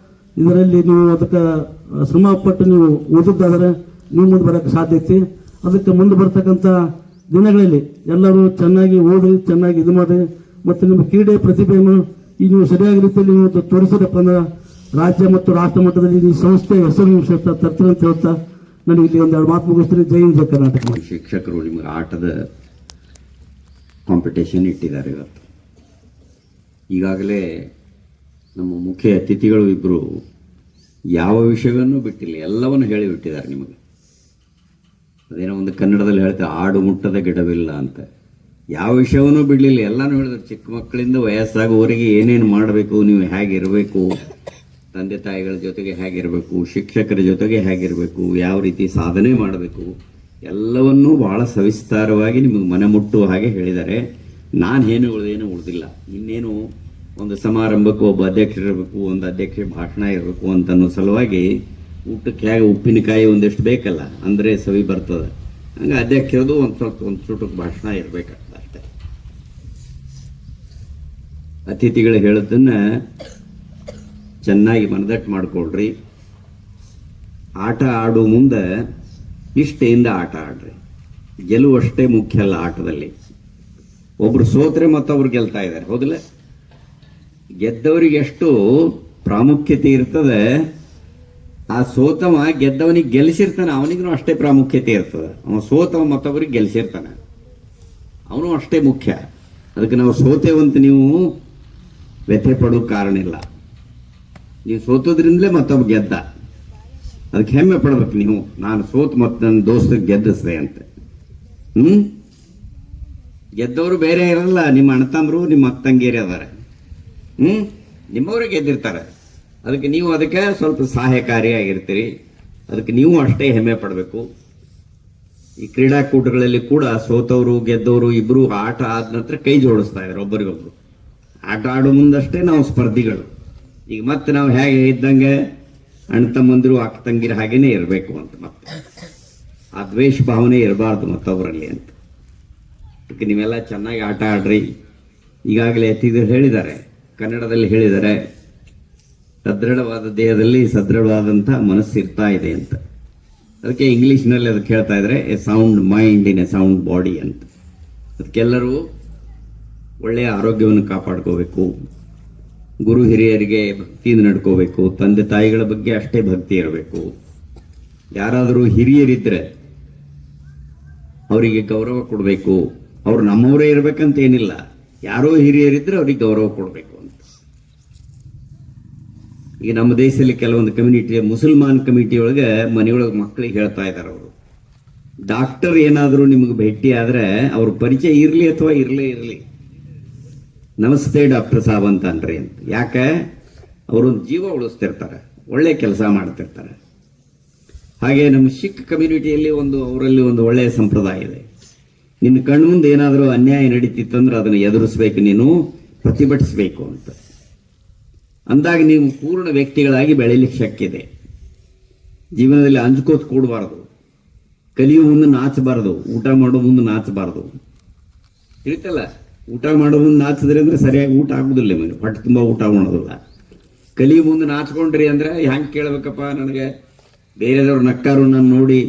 ಇದರಲ್ಲಿ ನೀವು ಅದಕ್ಕೆ ಶ್ರಮಪಟ್ಟು ನೀವು ಓದಿದ್ದಾದರೆ ನೀವು ಮುಂದೆ ಬರೋಕ್ಕೆ ಸಾಧ್ಯ ಐತಿ. ಅದಕ್ಕೆ ಮುಂದೆ ಬರ್ತಕ್ಕಂಥ ದಿನಗಳಲ್ಲಿ ಎಲ್ಲರೂ ಚೆನ್ನಾಗಿ ಓದಿ, ಚೆನ್ನಾಗಿ ಇದು ಮಾಡಿ ಮತ್ತು ನಿಮ್ಮ ಕ್ರೀಡೆ ಪ್ರತಿಭೆಯನ್ನು ಈ ನೀವು ಸರಿಯಾದ ರೀತಿಯಲ್ಲಿ ನೀವು ತೋರಿಸಿದಪ್ಪ ಅಂದ್ರೆ ರಾಜ್ಯ ಮತ್ತು ರಾಷ್ಟ್ರ ಮಟ್ಟದಲ್ಲಿ ಈ ಸಂಸ್ಥೆ ಹೆಸರು ತರ್ತೀರಿ ಅಂತ ಹೇಳ್ತಾ ನನಗೆ ಇಲ್ಲಿ ಒಂದೆರಡು ಮಾತು ಮುಗಿಸ್ತೀನಿ. ಜೈ ಹಿಂದ್, ಜೈ ಕರ್ನಾಟಕ. ಶಿಕ್ಷಕರು ನಿಮಗೆ ಆಟದ ಕಾಂಪಿಟೇಷನ್ ಇಟ್ಟಿದ್ದಾರೆ ಇವತ್ತು. ಈಗಾಗಲೇ ನಮ್ಮ ಮುಖ್ಯ ಅತಿಥಿಗಳು ಇಬ್ಬರು ಯಾವ ವಿಷಯವನ್ನು ಬಿಟ್ಟಿಲ್ಲ, ಎಲ್ಲವನ್ನು ಹೇಳಿಬಿಟ್ಟಿದ್ದಾರೆ ನಿಮಗೆ. ಅದೇನೋ ಒಂದು ಕನ್ನಡದಲ್ಲಿ ಹೇಳ್ತಾರೆ, ಆಡು ಮುಟ್ಟದ ಗಿಡವಿಲ್ಲ ಅಂತ. ಯಾವ ವಿಷಯವನ್ನೂ ಬಿಡಲಿಲ್ಲ, ಎಲ್ಲನೂ ಹೇಳಿದ್ರು. ಚಿಕ್ಕ ಮಕ್ಕಳಿಂದ ವಯಸ್ಸಾಗುವವರೆಗೆ ಏನೇನು ಮಾಡಬೇಕು, ನೀವು ಹೇಗಿರಬೇಕು, ತಂದೆ ತಾಯಿಗಳ ಜೊತೆಗೆ ಹೇಗಿರಬೇಕು, ಶಿಕ್ಷಕರ ಜೊತೆಗೆ ಹೇಗಿರಬೇಕು, ಯಾವ ರೀತಿ ಸಾಧನೆ ಮಾಡಬೇಕು, ಎಲ್ಲವನ್ನೂ ಬಹಳ ಸವಿಸ್ತಾರವಾಗಿ ನಿಮಗೆ ಮನೆ ಮುಟ್ಟುವ ಹಾಗೆ ಹೇಳಿದ್ದಾರೆ. ನಾನು ಏನು ಉಳಿದಿಲ್ಲ. ಇನ್ನೇನು ಒಂದು ಸಮಾರಂಭಕ್ಕೂ ಒಬ್ಬ ಅಧ್ಯಕ್ಷರಿರಬೇಕು, ಒಂದು ಅಧ್ಯಕ್ಷ ಭಾಷಣ ಇರಬೇಕು ಅಂತನ್ನೋ ಸಲುವಾಗಿ ಊಟಕ್ಕೆ ಹೇಗೆ ಉಪ್ಪಿನಕಾಯಿ ಒಂದಿಷ್ಟು ಬೇಕಲ್ಲ, ಅಂದರೆ ಸವಿ ಬರ್ತದೆ. ಹಂಗೆ ಅಧ್ಯಕ್ಷರದು ಒಂದು ಚುಟುಕು ಭಾಷಣ ಇರಬೇಕಾಗ್ತದೆ ಅಷ್ಟೇ. ಅತಿಥಿಗಳು ಹೇಳೋದನ್ನ ಚೆನ್ನಾಗಿ ಮನದಟ್ಟು ಮಾಡ್ಕೊಳ್ರಿ. ಆಟ ಆಡೋ ಮುಂದೆ ನಿಷ್ಠೆಯಿಂದ ಆಟ ಆಡ್ರಿ. ಗೆಲುವಷ್ಟೇ ಮುಖ್ಯ ಅಲ್ಲ ಆಟದಲ್ಲಿ. ಒಬ್ರು ಸೋತ್ರೆ ಮತ್ತೊಬ್ರು ಗೆಲ್ತಾ ಇದ್ದಾರೆ, ಹೌದಿಲ್ಲ? ಗೆದ್ದವರಿಗೆ ಎಷ್ಟು ಪ್ರಾಮುಖ್ಯತೆ ಇರ್ತದೆ ಆ ಸೋತವ ಗೆದ್ದವನಿಗೆ ಗೆಲ್ಲಿಸಿರ್ತಾನೆ, ಅವನಿಗೂ ಅಷ್ಟೇ ಪ್ರಾಮುಖ್ಯತೆ ಇರ್ತದೆ. ಅವ ಸೋತವ ಮತ್ತೊಬ್ಬರಿಗೆ ಗೆಲ್ಲಿಸಿರ್ತಾನೆ, ಅವನು ಅಷ್ಟೇ ಮುಖ್ಯ. ಅದಕ್ಕೆ ನಾವು ಸೋತೇವಂತ ನೀವು ವ್ಯಥೆ ಪಡೋ ಕಾರಣ ಇಲ್ಲ. ನೀವು ಸೋತೋದ್ರಿಂದಲೇ ಮತ್ತೊಬ್ಬ ಗೆದ್ದ, ಅದಕ್ಕೆ ಹೆಮ್ಮೆ ಪಡ್ಬೇಕು ನೀವು. ನಾನು ಸೋತ್ ಮತ್ತೆ ನನ್ನ ದೋಸ್ತ ಗೆದ್ದಿಸ್ದೆ ಅಂತ. ಗೆದ್ದವರು ಬೇರೆ ಇರಲ್ಲ, ನಿಮ್ಮ ಅಣ್ಣತಂದ್ರು ನಿಮ್ಮ ಅಕ್ಕಂಗೇರಿ ಅದಾರೆ, ನಿಮ್ಮವರೇ ಗೆದ್ದಿರ್ತಾರೆ. ಅದಕ್ಕೆ ನೀವು ಅದಕ್ಕೆ ಸ್ವಲ್ಪ ಸಹಾಯಕಾರಿಯಾಗಿರ್ತೀರಿ. ಅದಕ್ಕೆ ನೀವು ಅಷ್ಟೇ ಹೆಮ್ಮೆ ಪಡಬೇಕು. ಈ ಕ್ರೀಡಾಕೂಟಗಳಲ್ಲಿ ಕೂಡ ಸೋತವರು ಗೆದ್ದವರು ಇಬ್ರು ಆಟ ಆದ ನಂತರ ಕೈ ಜೋಡಿಸ್ತಾ ಇದ್ದಾರೆ ಒಬ್ಬರಿಗೊಬ್ರು. ಆಟ ಆಡೋ ಮುಂದಷ್ಟೇ ನಾವು ಸ್ಪರ್ಧಿಗಳು. ಈಗ ಮತ್ತೆ ನಾವು ಹೇಗೆ ಇದ್ದಂಗೆ ಅಣ್ಣ ತಮ್ಮಂದಿರು ಅಕ್ಕ ತಂಗಿರ ಹಾಗೇನೆ ಇರಬೇಕು ಅಂತ, ಮತ್ತೆ ಆ ದ್ವೇಷ ಭಾವನೆ ಇರಬಾರ್ದು ಮತ್ತೊಬ್ಬರಲ್ಲಿ ಅಂತ. ಅದಕ್ಕೆ ನೀವೆಲ್ಲ ಚೆನ್ನಾಗಿ ಆಟ ಆಡ್ರಿ. ಈಗಾಗಲೇ ಅತಿಥಿಗಳು ಹೇಳಿದ್ದಾರೆ, ಕನ್ನಡದಲ್ಲಿ ಹೇಳಿದ್ದಾರೆ, ಸದೃಢವಾದ ದೇಹದಲ್ಲಿ ಸದೃಢವಾದಂಥ ಮನಸ್ಸು ಇರ್ತಾ ಇದೆ ಅಂತ. ಅದಕ್ಕೆ ಇಂಗ್ಲಿಷ್ನಲ್ಲಿ ಅದಕ್ಕೆ ಹೇಳ್ತಾ ಇದ್ದಾರೆ, A sound mind in a sound body ಅಂತ. ಅದಕ್ಕೆಲ್ಲರೂ ಒಳ್ಳೆಯ ಆರೋಗ್ಯವನ್ನು ಕಾಪಾಡ್ಕೋಬೇಕು, ಗುರು ಹಿರಿಯರಿಗೆ ಭಕ್ತಿಯಿಂದ ನಡ್ಕೋಬೇಕು, ತಂದೆ ತಾಯಿಗಳ ಬಗ್ಗೆ ಅಷ್ಟೇ ಭಕ್ತಿ ಇರಬೇಕು. ಯಾರಾದರೂ ಹಿರಿಯರಿದ್ರೆ ಅವರಿಗೆ ಗೌರವ ಕೊಡಬೇಕು. ಅವ್ರು ನಮ್ಮವರೇ ಇರಬೇಕಂತ ಏನಿಲ್ಲ, ಯಾರೋ ಹಿರಿಯರಿದ್ರೆ ಅವ್ರಿಗೆ ಗೌರವ ಕೊಡಬೇಕು ಅಂತ. ಈಗ ನಮ್ಮ ದೇಶದಲ್ಲಿ ಕೆಲವೊಂದು ಕಮ್ಯುನಿಟಿ, ಮುಸಲ್ಮಾನ್ ಕಮಿಟಿ ಒಳಗೆ ಮನೆಯೊಳಗೆ ಮಕ್ಕಳಿಗೆ ಹೇಳ್ತಾ ಇದ್ದಾರೆ, ಅವರು ಡಾಕ್ಟರ್ ಏನಾದರೂ ನಿಮಗೆ ಭೇಟಿ ಆದ್ರೆ ಅವ್ರ ಪರಿಚಯ ಇರಲಿ ಅಥವಾ ಇರಲೇ ಇರಲಿ, ನಮಸ್ತೆ ಡಾಕ್ಟರ್ ಸಾಬ್ ಅಂತ ಅನ್ರಿ ಅಂತ. ಯಾಕೆ? ಅವರೊಂದು ಜೀವ ಉಳಿಸ್ತಿರ್ತಾರೆ, ಒಳ್ಳೆ ಕೆಲಸ ಮಾಡ್ತಿರ್ತಾರೆ. ಹಾಗೆ ನಮ್ಮ ಸಿಖ್ ಕಮ್ಯುನಿಟಿಯಲ್ಲಿ ಅವರಲ್ಲಿ ಒಂದು ಒಳ್ಳೆಯ ಸಂಪ್ರದಾಯ ಇದೆ. ನಿನ್ನ ಕಣ್ಣು ಮುಂದೆ ಏನಾದರೂ ಅನ್ಯಾಯ ನಡೀತಿತ್ತಂದ್ರೆ ಅದನ್ನು ಎದುರಿಸ್ಬೇಕು, ನೀನು ಪ್ರತಿಭಟಿಸಬೇಕು ಅಂತ. ಅಂದಾಗ ನೀವು ಪೂರ್ಣ ವ್ಯಕ್ತಿಗಳಾಗಿ ಬೆಳೀಲಿಕ್ಕೆ ಶಕ್ಯ ಇದೆ. ಜೀವನದಲ್ಲಿ ಅಂಜ್ಕೋತ ಕೂಡಬಾರ್ದು, ಕಲಿಯೋ ಮುಂದೆ ನಾಚಬಾರ್ದು, ಊಟ ಮಾಡೋ ಮುಂದೆ ನಾಚಬಾರ್ದು. ತಿಳಿತಲ್ಲ, ಊಟ ಮಾಡೋ ಮುಂದೆ ನಾಚಿದ್ರೆ ಅಂದ್ರೆ ಸರಿಯಾಗಿ ಊಟ ಆಗುದಿಲ್ಲ, ನಿಮಗೆ ಹೊಟ್ಟೆ ತುಂಬ ಊಟ ಮಾಡೋದಿಲ್ಲ. ಕಲಿಯೋ ಮುಂದೆ ನಾಚ್ಕೊಂಡ್ರಿ ಅಂದ್ರೆ ಹೆಂಗೆ ಕೇಳ್ಬೇಕಪ್ಪ, ನನಗೆ ಬೇರೆದವ್ರು ನಕ್ಕಾರು ನಾನು ನೋಡಿ,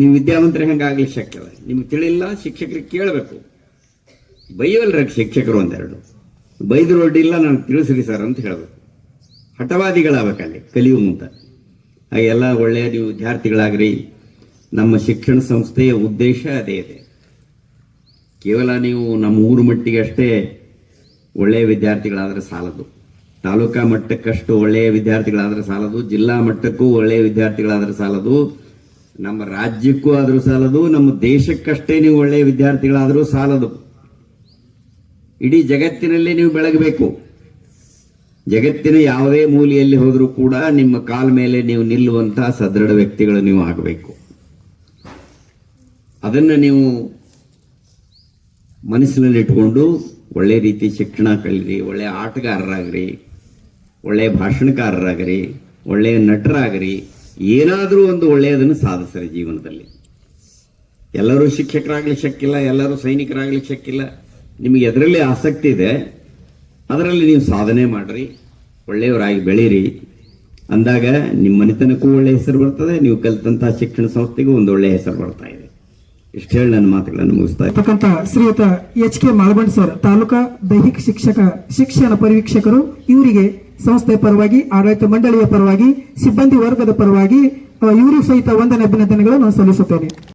ನೀವು ವಿದ್ಯಾವಂತರು ಹೆಂಗೆ ಆಗ್ಲಿಕ್ಕೆ ಶಕ್ಯ? ನಿಮ್ಗೆ ತಿಳಿಲ್ಲ, ಶಿಕ್ಷಕರಿಗೆ ಕೇಳಬೇಕು. ಬೈಯವಲ್ರ ಶಿಕ್ಷಕರು ಒಂದೆರಡು ಬೈದ್ರು ಅಡ್ಡಿಲ್ಲ, ನಾನು ತಿಳಿಸ್ರಿ ಸರ್ ಅಂತ ಹೇಳಬೇಕು. ಹಠವಾದಿಗಳಾಗಬೇಕಲ್ಲಿ ಕಲಿಯುವ ಮುಂದೆ. ಹಾಗೆಲ್ಲ ಒಳ್ಳೆಯ ನೀವು ವಿದ್ಯಾರ್ಥಿಗಳಾಗ್ರಿ. ನಮ್ಮ ಶಿಕ್ಷಣ ಸಂಸ್ಥೆಯ ಉದ್ದೇಶ ಅದೇ ಇದೆ. ಕೇವಲ ನೀವು ನಮ್ಮ ಊರು ಮಟ್ಟಿಗೆ ಅಷ್ಟೇ ಒಳ್ಳೆಯ ವಿದ್ಯಾರ್ಥಿಗಳಾದರೆ ಸಾಲದು, ತಾಲೂಕಾ ಮಟ್ಟಕ್ಕಷ್ಟು ಒಳ್ಳೆಯ ವಿದ್ಯಾರ್ಥಿಗಳಾದರೆ ಸಾಲದು, ಜಿಲ್ಲಾ ಮಟ್ಟಕ್ಕೂ ಒಳ್ಳೆಯ ವಿದ್ಯಾರ್ಥಿಗಳಾದರೆ ಸಾಲದು, ನಮ್ಮ ರಾಜ್ಯಕ್ಕೂ ಆದರೂ ಸಾಲದು, ನಮ್ಮ ದೇಶಕ್ಕಷ್ಟೇ ನೀವು ಒಳ್ಳೆಯ ವಿದ್ಯಾರ್ಥಿಗಳಾದರೂ ಸಾಲದು. ಇಡೀ ಜಗತ್ತಿನಲ್ಲಿ ನೀವು ಬೆಳಗಬೇಕು. ಜಗತ್ತಿನ ಯಾವುದೇ ಮೂಲೆಯಲ್ಲಿ ಹೋದರೂ ಕೂಡ ನಿಮ್ಮ ಕಾಲ ಮೇಲೆ ನೀವು ನಿಲ್ಲುವಂತಹ ಸದೃಢ ವ್ಯಕ್ತಿಗಳು ನೀವು ಆಗಬೇಕು. ಅದನ್ನು ನೀವು ಮನಸ್ಸಿನಲ್ಲಿ ಇಟ್ಕೊಂಡು ಒಳ್ಳೆ ರೀತಿ ಶಿಕ್ಷಣ ಕಲೀರಿ, ಒಳ್ಳೆಯ ಆಟಗಾರರಾಗ್ರಿ, ಒಳ್ಳೆಯ ಭಾಷಣಕಾರರಾಗ್ರಿ, ಒಳ್ಳೆಯ ನಟರಾಗ್ರಿ, ಏನಾದರೂ ಒಂದು ಒಳ್ಳೆಯದನ್ನು ಸಾಧಿಸ್ರಿ ಜೀವನದಲ್ಲಿ. ಎಲ್ಲರೂ ಶಿಕ್ಷಕರಾಗ್ಲಿಕ್ಕೆ ಶಕ್ಕಿಲ್ಲ, ಎಲ್ಲರೂ ಸೈನಿಕರಾಗ್ಲಿಕ್ಕೆ ಶಕ್ಕಿಲ್ಲ. ನಿಮಗೆ ಎದರಲ್ಲಿ ಆಸಕ್ತಿ ಇದೆ ಅದರಲ್ಲಿ ನೀವು ಸಾಧನೆ ಮಾಡ್ರಿ, ಒಳ್ಳೆಯವರಾಗಿ ಬೆಳೀರಿ. ಅಂದಾಗ ನಿಮ್ಮ ಮನೆತನಕ್ಕೂ ಒಳ್ಳೆಯ ಹೆಸರು ಬರ್ತದೆ, ನೀವು ಕಲಿತಂತಹ ಶಿಕ್ಷಣ ಸಂಸ್ಥೆಗೂ ಒಂದು ಒಳ್ಳೆಯ ಹೆಸರು ಬರ್ತಾ ಇದೆ. ಇಷ್ಟು ಹೇಳಿ ನನ್ನ ಮಾತುಗಳನ್ನು ಮುಗಿಸ್ತಾ ಇರ್ತಕ್ಕಂಥ ಶ್ರೀಯುತ ಎಚ್ ಕೆ ಮಾಳಬಂಡ್ ಸರ್, ತಾಲೂಕಾ ದೈಹಿಕ ಶಿಕ್ಷಣ ಪರೀಕ್ಷಕರು, ಇವರಿಗೆ ಸಂಸ್ಥೆಯ ಪರವಾಗಿ, ಆಡಳಿತ ಮಂಡಳಿಯ ಪರವಾಗಿ, ಸಿಬ್ಬಂದಿ ವರ್ಗದ ಪರವಾಗಿ ಇವರು ಸಹಿತ ವಂದನೆ ಅಭಿನಂದನೆಗಳನ್ನು ಸಲ್ಲಿಸುತ್ತೇನೆ.